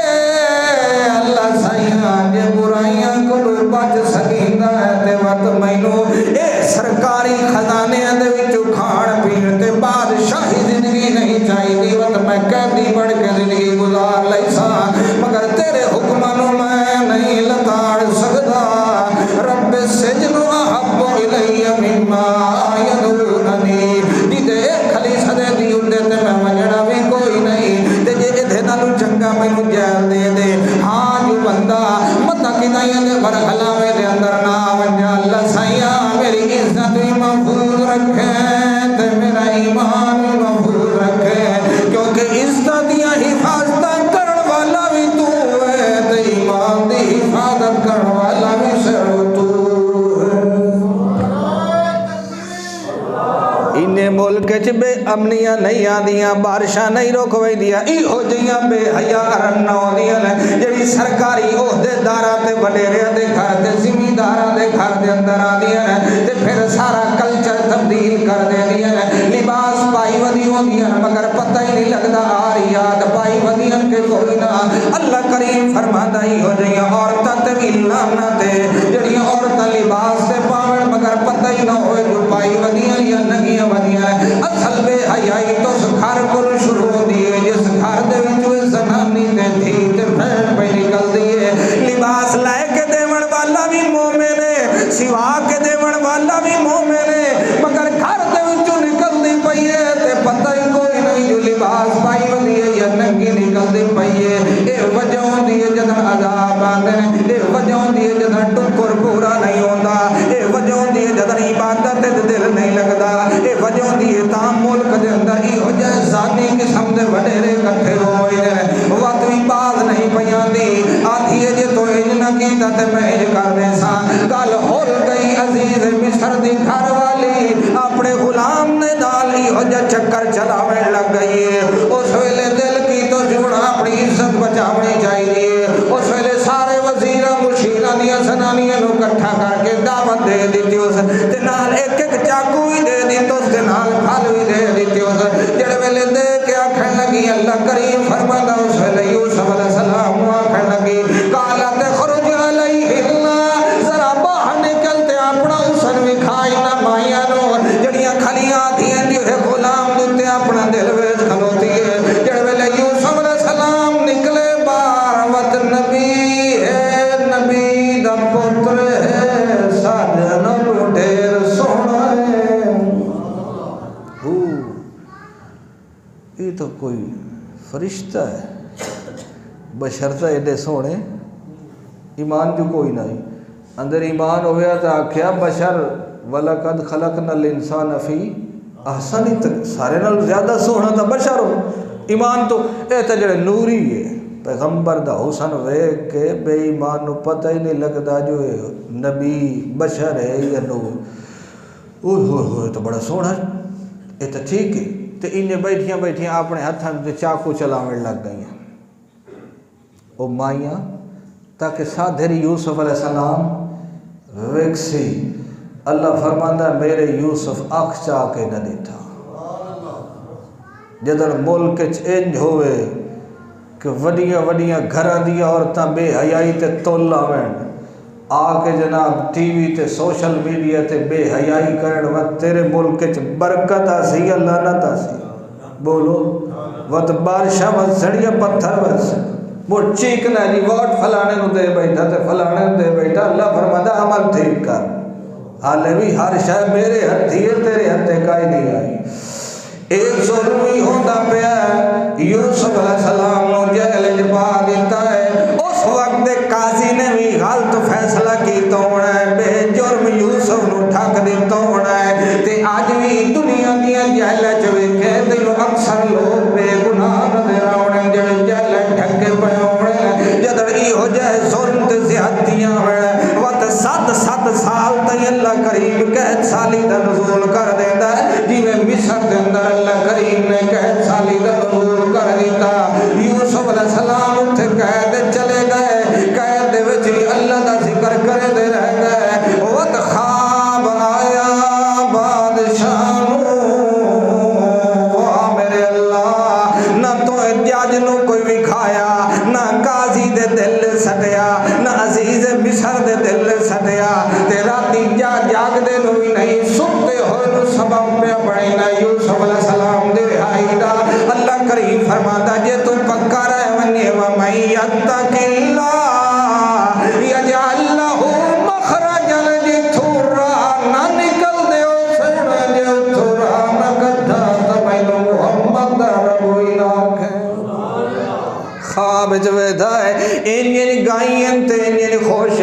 S2: اللہ سائیاں جے برائیاں کولوں بچ سکیندا ہے تے وقت مینوں اے سرکاری خزانے دے وچوں کھان پین تے بادشاہی زندگی نہیں چاہیے، وقت میں قیدی بن کے زندگی گزار لئی سا، مگر تیرے حکمانوں میں نہیں لتاڑ سکتا، رب السجن احب الی مما یدعوننی، جدے کھلی سدے دی اندے تے میں وجڑا بھی کوئی نہیں، تے جے ادھے نالو چنگا مینوں جیل دے دے، ہاں جو بندہ متا کدائیں دے برخلاوے دے اندر نہ ونجا، اللہ سائیاں میری عزت بھی محفوظ رکھے تے میرا ایمان بھی محفوظ رکھے، کیونکہ عزت دیاں حفاظتاں کرن والا بھی تو ہے تے ایمان دی حفاظت کرن والا بھی صرف تو ہے، انہیں ملک چ بے امنیاں نہیں آدیاں، بارشاں نہیں روکوئی دیا، ایہو جیاں بے حیا رن آدیاں نے جڑی سرکاری عہدے داراں تے وڈیریاں دے گھر تے زمینداراں دے گھر دے اندر آدیاں نے تے پھر سارا کلچر تبدیل کر دیندیاں نے، لباس پائی ودی ہوندیاں مگر پتہ ہی نہیں لگدا، آریات پائی ودی سمجھن کے کوئی نہ اللہ کریم فرماتا ہی ہو جائیں عورتاں تے بھی لعنت ہے جڑیاں عورتاں لباس سے پاون مگر پتہ ہی نہ ہوئے جو پائی ودیاں یا نگیاں ودیاں اصل بے حیائی تو گھر کو شروع ہوندی ہے جس گھر دے وچ زنانی تے دھی تے بہن پہ نکل دی ہے لباس لے کے دیون والا بھی مومن ہے سوا کے دیون والا بھی مومن ہے مگر گھر دے وچوں نکل دی پئی ہے تے پتہ ہی کوئی نہیں جو لباس پائی ودی ہے یا ننگی نکل دی پئی ہے اے وجہ ہوندی ہے جدن عذاب آندے اے وجہ ہوندی ہے جدن ٹکر پورا نہیں ہوندا اے وجہ ہوندی ہے جدن عبادت تے دل نہیں لگدا اے وجہ ہوندی ہے تاں ملک دے اندر ہی ہو جائے ذاتی قسم دے وڈیرے کٹھے ہوئے نے وقت بھی باز نہیں پیاندی آدھی ہے جے تو انج نہ کیتا تے میں انج کر دے ساں گل ہول گئی عزیز مصر دی گھر والی اپنے غلام نے نال ہی ہو جائے چکر چلاویں لگ گئی ہے اس ویلے دل کی تو جوڑا اپنی عزت بچاونی چاہیے اس ویلے سارے وزیراں مشیراں دیا سنانیاں نو اکٹھا کر کے دعوت دے دیتی اس تے نال ایک ایک چاقو ہی دے دیتی اس تے نال پھل بھی دے دیتی اس جڑے ویلے دے کے آکھن لگی اللہ کریم فرماتا اس ویلے یوسف علیہ السلام آکھن لگی قال تخرج علیہن ذرا باہر نکلتے اپنا حسن وکھائی نہ مائیاں نو جڑیاں کھلیاں تھیاں جو ہے غلام دتے اپنا دل وچ کھلوتی ہے جڑے ویلے یوسف علیہ السلام نکلے باہر وقت نبی ہے نبی دا پتر ہے ساجن نو ڈھیر سونا ہے یہ تو کوئی فرشتہ ہے بشرطہ ایڈے سونے ایمان جو کوئی نہیں اندر ایمان ہویا تو آکھیا بشر وَلَقَدْ خَلَقْنَا الْإِنسَانَ فِي احسن تک سارے نال زیادہ سونا تا بشر ہو ایمان تو اے تے جڑے نوری ہے پیغمبر دا حسن ویکھ کے بے ایمان نو پتہ ہی نہیں لگدا جو نبی بشر ہے یا نور اوہ ہوئے ہوئے تو بڑا سونا اے تو ٹھیک ہے تے انہیں بیٹھیاں بیٹھیاں اپنے ہاتھاں تے چاقو چلاویں لگ گئی ہیں او مائیاں تاکہ سادھری یوسف علیہ السلام ویکسی اللہ فرماندا ہے میرے یوسف آنکھ چاہ کے نہ دیتا جدن ملک انج ہوئے کہ وڈیاں وڈیاں گھراں دیاں عورتاں بے حیائی تے تول آویں آ کے جناب ٹی وی تے سوشل میڈیا تے بے حیائی کرن وقت تیرے ملک چ برکت آسی یا لعنت آسی بولو وقت بارشاں وقت سڑیاں پتھر وقت وہ چیکنا جی ووٹ فلانے نو دے بیٹھا تے فلانے نو دے بیٹھا اللہ فرماتا عمل ٹھیک کر حالے بھی ہر شاید میرے ہتھی ہے تیرے ہتھے کائی نہیں آئی ایک ظلمی ہوندہ پیا یوسف علیہ السلام نو جیل جپا دیتا ہے اس وقت قاضی نے بھی غلط فیصلہ کی تو ہونا ہے بے جرم یوسف نو ٹھک دی تو ہونا ہے تے آج بھی دنیا دیا جیل چوے کہتے لو اکثر لوگ بے گناہ نظر آونے جیل ٹھکے پہ ہونے جدر ای ہو جائے ظلم تے زیادتیاں ہونے وقت 7 سال تے اللہ کریم قید سالی دا نزول کر دیتا ہے جی میں مصر دے اندر اللہ کریم نے قید سالی دا نزول کر دیتا یوسف علیہ السلام اتھے قید چلے گئے قید دے وچ اللہ دا ذکر کرے دے رہ گئے وقت خواب آیا بادشاہ میرے اللہ نہ تو جج نو کوئی بھی کھایا نہ قاضی دے دل سٹیا نہ عزیز مصر دے دل سٹیا تے راتی جاگ دے نو بھی نہیں سکتے ہوئے نو سبب پہ بڑھینا یوسف علیہ السلام دے رہائی دا اللہ کریم فرماتا جے تو پکا رہے ونی وَمَن يَتَّقِ اللَّهَ يَجْعَل لَّهُ مَخْرَجًا جتھورا نہ نکل دے او سڑ جتھورا نہ کٹھا تمہیں محمد رب الہ خواب جویدہ ہے انجن گائیں تے انجن خوش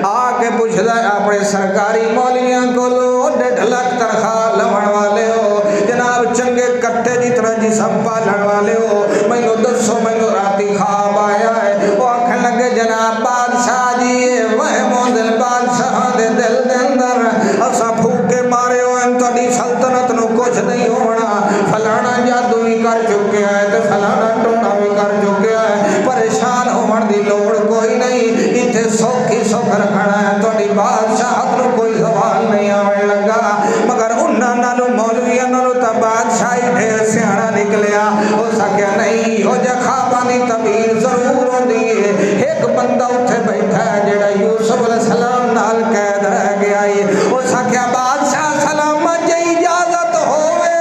S2: آکے پوچھتا ہے اپنے سرکاری مولیاں کو لو 1.5 لاکھ تنخواہ لمن والے ہو جناب چنگے کٹے جتنا جسم پالن والے ہو میں نو دسو میں نو راتی خواب آیا ہے وہ آنکھیں لگے جناب بادشاہ جی وہ موندل بادشاہ دے دل دے اندر اسا پھوکے مارے ہو ان تو دی سلطنت نو کچھ نہیں ہونا فلانا جادو بھی کر چکے ہیں تو فلانا ٹونا بھی کر چکے ہیں پریشان ہومن دی لوڑ کوئی نہیں اتھے سوکھی سوکھ رکھنا ہے تو دی بادشاہت نو کوئی سوال نہیں آوے لگا مگر انہاں نالو مولویاں نالو تا بادشاہی ڈھیر سیانا نکلیا ہو سکیا نہیں سلاماں دی تبیر ضرور ہوندی ہے ایک بندہ اتھے بیٹھا ہے جڑا یوسف علیہ السلام نال قید رہ گیا ہے اس آکھیا بادشاہ سلامہ جے اجازت ہوئے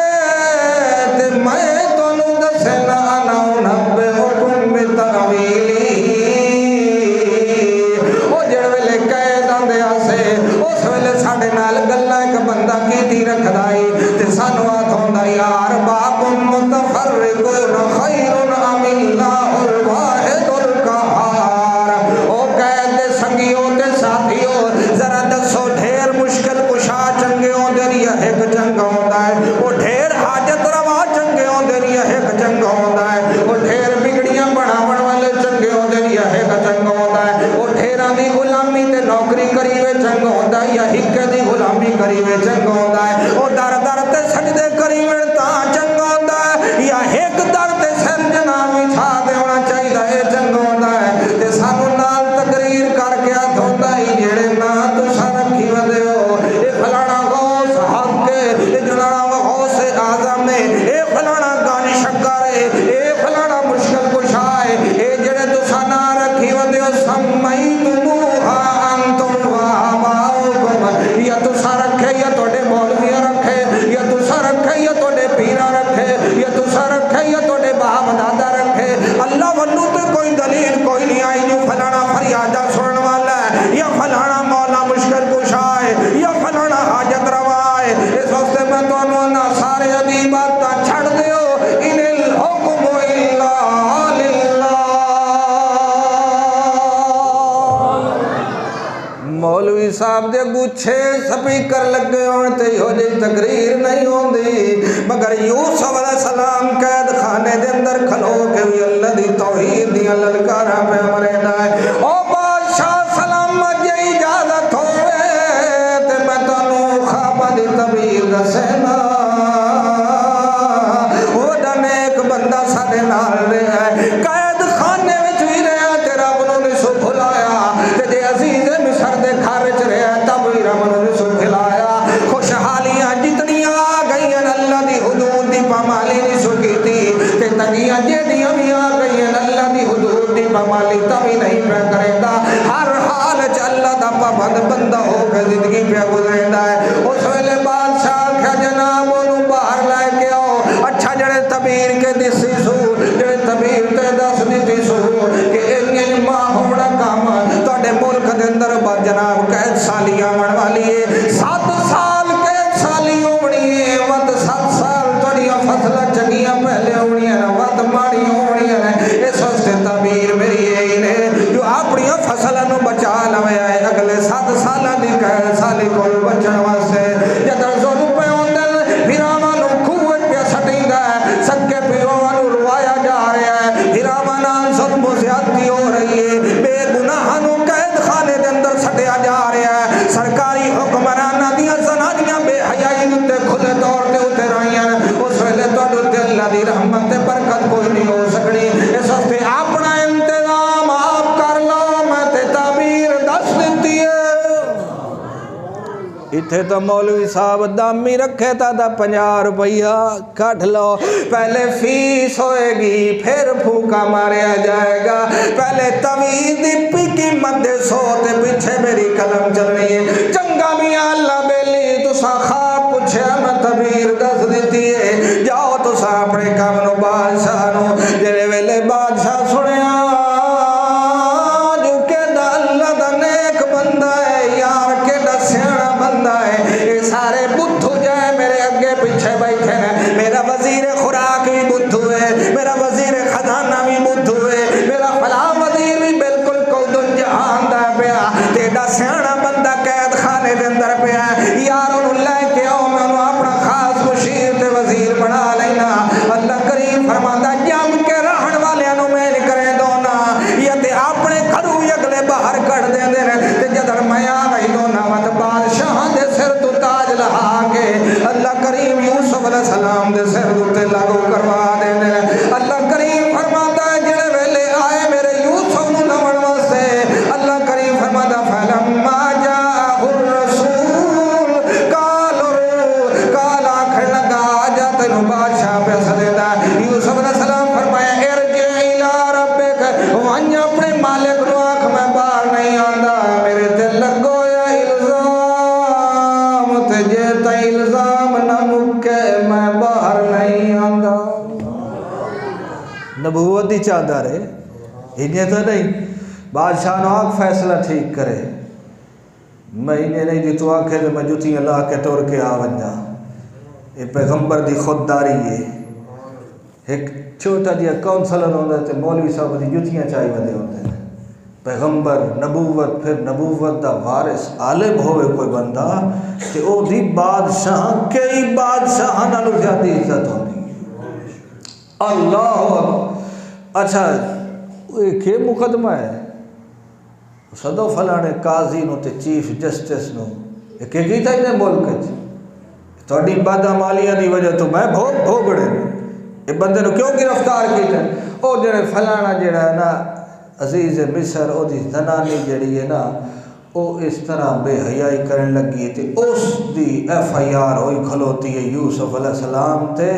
S2: تے میں تانوں دسنا انا نبئکم بتاویلی او جڑ ویلے قید آندیا سے اس ویلے ساڈے نال گلاں ایک بندہ کیتی رکھدا ہے تے سانوں آکھدا یار باب متفرقون خیر ام اللہ الواحد القہار او قید دے سنگیوں تے ساتھیوں ذرا دسو ڈھیر مشکل کشا چنگے ہوندے رہیا ایک چنگا ہوندا ہے او ڈھیر حاجت روا چنگے ہوندے رہیا ایک چنگا ہوندا ہے او ڈھیر بگڑیاں بناون والے چنگے ہوندے رہیا ایک چنگا ہوندا ہے او ڈھیراں دی غلامی تے نوکری کریوے چنگا ہوندا ہے یا ہکے دی غلامی کریوے چنگا ہوندا ہے او در در تے سجدے کریوے تاں چنگا ہوندا ہے یا ایک در تے سر جناب وچھا دینا چاہیدا اے چنگا ہوندا ہے تے سانوں نال تقریر کر کے آکھدا ہے جڑے نا تساں رکھی وندے ہو اے فلانا غوث حق اے جلانا غوث اعظم اے فلانا گانی شکر اے فلانا مشکل کشا اے جڑے تساں نا رکھی وندے ہو سمیتموہا انتم وآباؤکم یا تساں رکھے یا تواڈے مولوی رکھے یا تساں رکھے یا تواڈے پیرا رکھے یا تساں رکھے یا تواڈے باپ دادا رکھے اللہ ولو تے کوئی دلیل کوئی نہیں آئی جو فلانا فریادہ سنن والا ہے یا فلانا مولا مشکل کشا ہے یا فلانا حاجت روا ہے اس وقت میں تانوں نہ سارے ادی باتاں چھڑ دیو ان الحکم الا للہ مولوی صاحب دے گچھے سپیکر لگے ہون تے ہو جی تقریر نہیں ہوندی مگر یوسف علیہ السلام قید خانے دے اندر کھلو کے بھی اللہ دی توحید دی للکاراں پہ مریندا ہے او بادشاہ سلام جے اجازت ہوئے تے میں تانوں خواب دی تعبیر دسنا او نیک بندہ ساڈے نال رہیا ہے قید خانے وچ وی رہیا تے رب نوں نہیں سو بھلایا تے جے عزیز مصر دے گھر وچ رہیا تب وی رب نوں نہیں سو بھلایا خوشحالیاں جتنیاں آ گئیاں اللہ دی حدود دی پامالی نہیں سو کیتی تے تنگیاں جیڑیاں وی آ گئیاں اللہ دی حدود دی پامالی تبھی نہیں پہ کریندا ہر حال وچ اللہ دا پابند بندہ ہو کے زندگی پہ گزریندا ہے اس ویلے بادشاہ کہا جناب اونوں باہر لے کے آؤ اچھا جڑے تعبیر کے دسی سو جڑے تعبیر تے دس دتی سو کہ انہیں ماں ہونا کام تواڈے ملک دے اندر جناب قید سالی آون والی ہے 7 سال قید سالی ہونی ہے وت 7 سال تواڈیاں فصلاں چنگیاں پہلے ہونیاں وت ماڑی ہونیاں اس واسطے تعبیر میری یہی نے جو اپنی فصلاں نو بچا لوے ہے اگلے 7 سالاں دی قید سالی کول بچن واسطے جدوں ظلم پہ ہوندے پھراواں نو کھوہ پہ سٹیندا ہے سکے پیواں نو روایا جا رہا ہے پھراواں نال ظلم و زیادتی ہو رہی ہے بے گناہاں نو قید خانے دے اندر سٹیا جا رہا ہے سرکاری حکمراناں دیاں زنانیاں بے حیائی تے کھلے طور تے اتر آئیاں اس ویلے تواڈے تے اللہ دی رحمت تے برکت کوئی نہیں ہو سکڑی اس واسطے اپنا انتظام آپ کر لو میں تے تعبیر دس دتی ہے اتھے تو مولوی صاحب دامی رکھے تا 50 روپیہ کٹ لو پہلے فیس ہوئے گی پھر پھوکا ماریا جائے گا پہلے توید پی قیمت دے سو تے پیچھے میری قلم چل رہی ہے چنگا میاں اللہ بیلی تسا خواب پوچھے میں تعبیر دس دیتی ہے جاؤ تسا اپنے کام نو بادشاہ نو جڑے ویلے بادشاہ سنیا جو کہ دا اللہ دا نیک بندہ ہے یار کے دا سیانا بندہ ہے یہ سارے بدھو جائے میرے اگے پیچھے بیٹھے ہیں میرا وزیر خوراک بھی بدھو ہے میرا وزیر خزانہ بھی بدھو ہے میرا فلاں وزیر بھی بالکل کودن جہان دا پیا تیڑا سیانا بندہ قید خانے دے اندر پیا یار انہوں لے کے آؤ میں انہوں اپنا خاص مشیر تے وزیر بنا لینا اللہ کریم فرماتا جم کے رہن والے انہوں میں نہیں کریں دو ونج اپنے مالک نو آنکھ میں باہر نہیں آندا میرے تے لگو یا الزام تے جے تے الزام نہ مکے میں باہر نہیں آندا
S1: نبوت دی چاہتا رہے انہیں تو نہیں بادشاہ نو آنکھ فیصلہ ٹھیک کرے میں انہیں نہیں جی تو آنکھے تو میں جتیاں لا کے توڑ کے آونجا یہ پیغمبر دی خودداری ہے ایک چھوٹا جیا کونسلر ہوندہ تے مولوی صاحب دی جتیاں چاہی ودے ہوندے ہیں پیغمبر نبوت پھر نبوت دا وارث عالم ہوئے کوئی بندہ کہ او دی بادشاہ کئی بادشاہ نالو زیادہ عزت ہوندی اللہ اچھا یہ کیا مقدمہ ہے صدو فلانے قاضی نو تے چیف جسٹس نو یہ کہ کیتا ہی نے ملک تھوڑی بدعمالیاں دی وجہ تو میں بھوگڑے یہ بندے نو کیوں گرفتار کیتا او جڑے فلانا جڑا ہے نا عزیز مصر او دی زنانی جڑی ہے نا او اس طرح بے حیائی کرن لگی تے اس دی ایف آئی آر ہوئی کھلوتی ہے یوسف علیہ السلام تے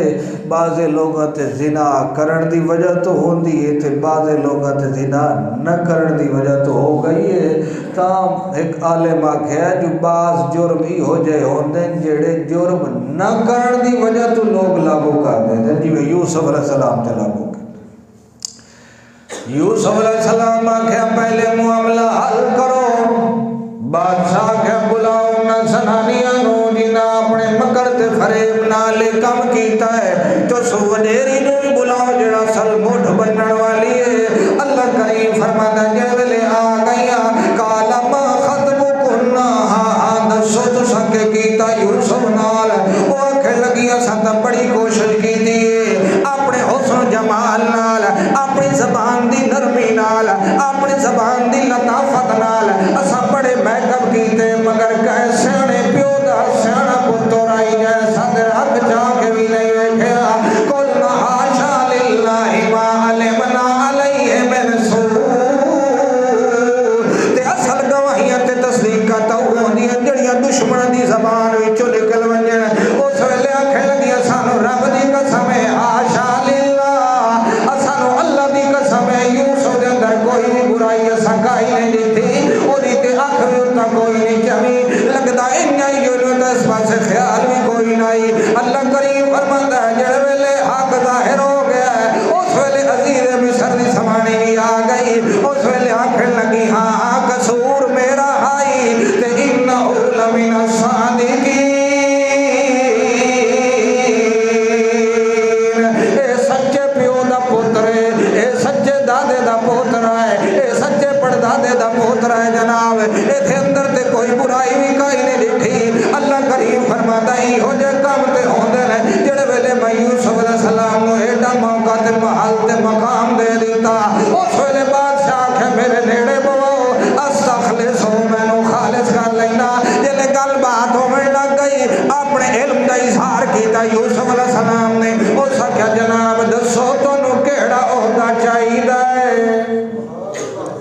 S1: بعض لوگاں تے زنا کرن دی وجہ تو ہوندی ہے تے بعض لوگاں تے زنا نہ کرن دی وجہ تو ہو گئی ہے تاں ایک عالم آکھیا جو بعض جرم ہی ہو جائے ہوندے جڑے جرم نہ کرن دی وجہ تو لوگ لاگو کر دے جی یوسف علیہ السلام تے لاگو یوسف علیہ السلام آکھیا پہلے معاملہ حل کرو بادشاہ کے بلاؤ نہ زنانیاں نو جنہ اپنے مکر تے فریب نالے کم کیتا ہے تو سوڈیری نو بھی بلاؤ جڑا سل مٹھ بنن والی ہے اللہ کریم فرماتا جے ویلے آ گئیاں کالا ما خطبکن ہاں دسو تساں کے کیتا یوسف نال او آکھے لگیاں سات بڑی کوشش کیتی ہے اپنے حسن جمال نال اپنی زبان دی نرمی نال اپنی زبان دی لطافت نال اساں بڑے میک اپ کیتے مگر کہے سیانے پیو دا سیانا پتر آئی جائے صدر حق جا کے بھی نہیں ویکھیا قلنا حاشا للہ ما علمنا علیہ من سوء تے اصل گواہیاں تے تصدیق تو ہوندیاں جڑیاں دشمن دی زبان وچوں نکل ونجن اس ویلے آکھن لگیاں سانو رب دی قسم ہے حاشا للہ اسانو اللہ دی قسم ہے یوسف دے اندر کوئی بھی برائی اساں کائی نہیں دتی اودی تے اکھ وچ کوئی نہیں چمی لگدا انہاں جو تے اس پاسے خیال بھی کوئی نہیں اللہ کریم فرماندا ہے جڑے ویلے حق ظاہر ہو گیا ہے اس ویلے عزیز مصر دی سمانی بھی آ گئی اس ویلے آکھن لگی ہاں قصور میرا ہے تے انہ لمن الصادقین اے سچے پیو دا پتر ہے اے سچے دادے دا پوتر ہے اے سچے پڑدادے دا پوتر ہے جناب اے اندر تے کوئی برائی بھی کائی نہیں ڈٹھی اللہ کریم فرماتا ہی ہو جے کام تے ہوندے نے جڑے ویلے میں یوسف علیہ السلام نو ایڈا موقع تے محل تے مقام دے دیتا اس ویلے بادشاہ کہ میرے نیڑے بو استخلص ہو میں نو خالص کر لینا جلے گل بات ہونے لگ گئی اپنے علم دا اظہار کیتا یوسف علیہ السلام نے اس کیا جناب دسو تانوں کیڑا عہدہ چاہیدا ہے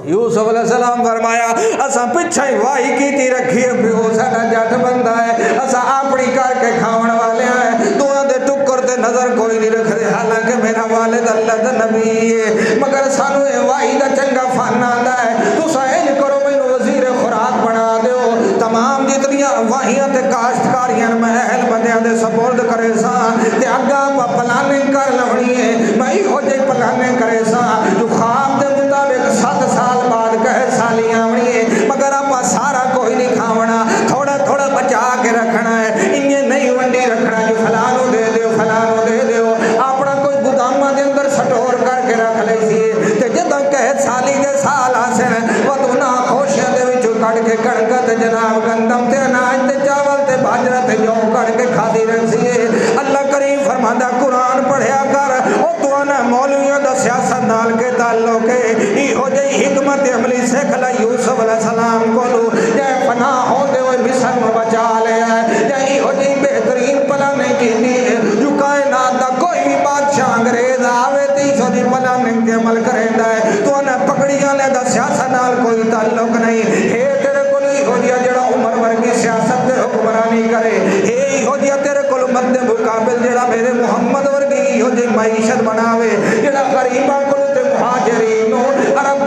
S1: یوسف علیہ السلام فرمایا اساں پچھے ہی واہی کیتی رکھی ہے پیو ساڈا جٹ بندہ ہے اساں اپنی کر کے کھاون والے ہیں دوہاں دے ٹکر تے نظر کوئی نہیں رکھدے حالانکہ میرا والد اللہ دا نبی ہے مگر سانو اے واہی دا چنگا فن آندا ہے تساں انج کرو مینوں وزیر خوراک بنا دیو تمام جتنیاں واہیاں تے کاشتکاریاں میں اہل بندیاں دے سپرد کرے ساں تے اگا پلاننگ کر لونی ہے میں ہو جے پلاننگ کرے ساں جو خواب دے مطابق 7 سال بعد کہے سالیاں آونی ہے مگر آپا سارا کوئی نہیں کھاونا تھوڑا تھوڑا بچا کے رکھنا ہے انہیں نہیں ونڈی رکھنا جو فلانو دے دیو فلانو دے دیو اپنا کوئی گودامہ دے اندر سٹور کر کے رکھ لے سی تے جدوں کہے سالی دے سال آسن ودونا خوشیاں دے وچوں کٹ کے کڑکت جناب گندم تے اناج تے چاول تے باجرہ تے جو کٹ کے کھادی رکھی ہے اللہ کریم فرماندا قرآن پڑھیا کر او تو نے مولویوں دا سیاست نال کے تعلق ہے ہو جئی حکمت عملی سکھ لا یوسف علیہ السلام کو جے پناہ ہوندے ہوئے مصر میں بچا لیا ہے جے ہو جئی بہترین پلاننگ کیتی ہے جو کائنات دا کوئی بھی بادشاہ انگریز آوے تی سو دی پلاننگ تے عمل کریندا ہے تو نے پکڑیاں لے دا سیاست نال کوئی تعلق نہیں ہے تیرے کول ہو جیا جڑا عمر ورگی سیاست تے حکمرانی کرے ہے ہو جیا تیرے کول مد مقابل جڑا میرے محمد ورگی ہو جئی معیشت بناوے جڑا غریباں کول تے مہاجرین عرب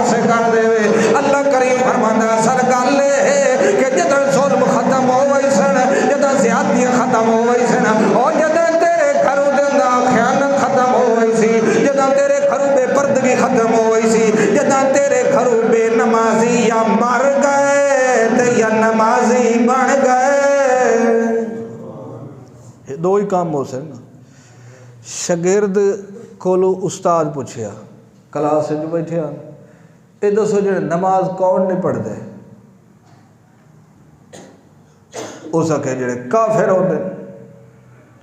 S2: پاسے کر دے اللہ کریم فرماندا اصل گل ہے کہ جدوں ظلم ختم ہوئی سن جدوں زیادتیاں ختم ہوئی سن اور جدوں تیرے گھروں دے اندر خیانت ختم ہوئی سی جدوں تیرے گھروں بے پردگی ختم ہوئی سی جدوں تیرے گھروں بے نمازی یا مر گئے تے یا نمازی بن گئے
S1: دو ہی کام ہو سن شاگرد کولو استاد پوچھیا کلاس وچ بیٹھے ہن اے دسو جڑے نماز کون نہیں پڑھدے ہو سکے جڑے کافر ہوندے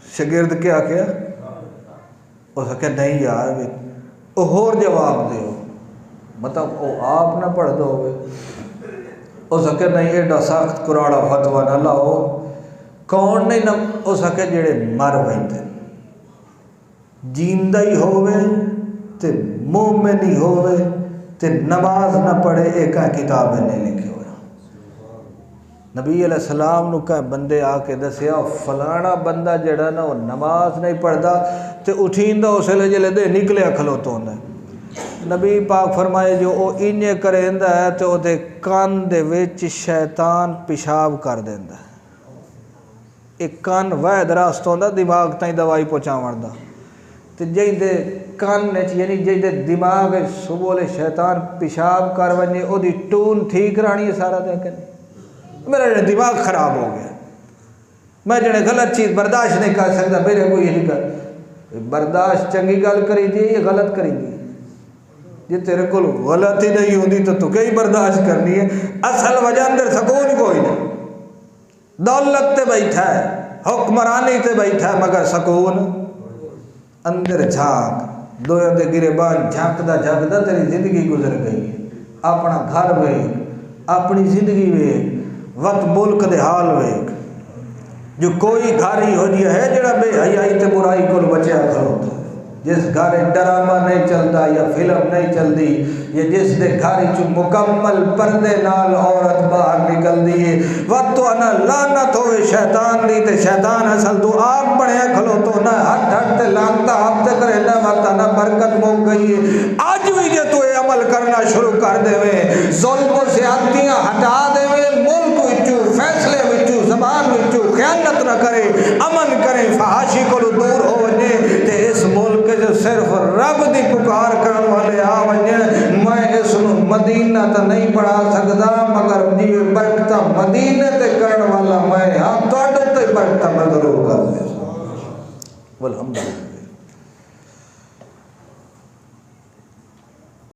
S1: شاگرد کیا ہو سکے نہیں یار وہ ہور جواب دیو مطلب وہ آپ نہ پڑھ دو ہو سکے نہیں ایڈا سخت کراڑا فتوا نہ لاؤ کون نہیں نہ ہو سکے جڑے مر بیٹھے جیندہ ہی ہوئے تے مومن ہی ہوئے تے نماز نہ پڑھے ایک کتاب نہیں لکھے ہوئے نبی علیہ السلام نو کہ بندے آ کے دسیا فلانا بندہ جڑا نا وہ نماز نہیں پڑھدا تے اٹھیندا اس لے جلے دے نکلیا کھلوتا ہوندا نبی پاک فرمائے جو او انجے کریندا ہے تے او دے کان دے وچ شیطان پیشاب کر دیندا ہے ایک کان واحد راستہ ہوندا دماغ تائیں دوائی پہنچاون دا تے جہیں دے کان وچ یعنی جہیں دے دماغ صبح لے شیطان پیشاب کر ونجے او دی ٹون ٹھیک رہنی ہے سارا دے کہ میرا دماغ خراب ہو گیا میں جڑے غلط چیز برداشت نہیں کر سکتا میرے کو یہی کر برداشت چنگی گل کری دی یہ غلط کری دی جی تیرے کو غلط ہی نہیں ہوندی تو کئی برداشت کرنی ہے اصل وجہ اندر سکون کوئی نہیں دولت تے بیٹھا ہے حکمرانی تے بیٹھا ہے مگر سکون اندر جھانک دو اندر گریبان جھانکدا جھانکدا تیری زندگی گزر گئی ہے اپنا گھر ویکھ اپنی زندگی ویکھ وقت ملک دے حال ویکھ جو کوئی گھر ہی ہو جیا ہے جڑا بے حیائی تے برائی کو بچیا کھلوتا جس گھر ڈرامہ نہیں چلتا یا فلم نہیں چلتی یا جس دے گھر چ مکمل پردے نال عورت باہر نکل دی ہے وقت تو انا لعنت ہوئے شیطان دی تے شیطان اصل تو آپ بڑھیا کھلوتو نہ ہٹ ہٹ تے لانتا آپ تے کرے نہ وقت نہ برکت مک گئی ہے آج بھی جے تو یہ عمل کرنا شروع کر دے وے ظلم و زیادتیاں ہٹا دے وے ملک وچوں فیصلے وچوں زبان وچوں خیانت نہ کرے امن کرے فحاشی کو دور ہو وجے تے اس ملک جو صرف رب دی پکار کرن والے آ وجے میں اس نو مدینہ تا نہیں پڑھا سکدا مگر جی برکت مدینے تے کرن والا میں ہاں تواڈے تے برکت میں ضرور کر دے والحمدللہ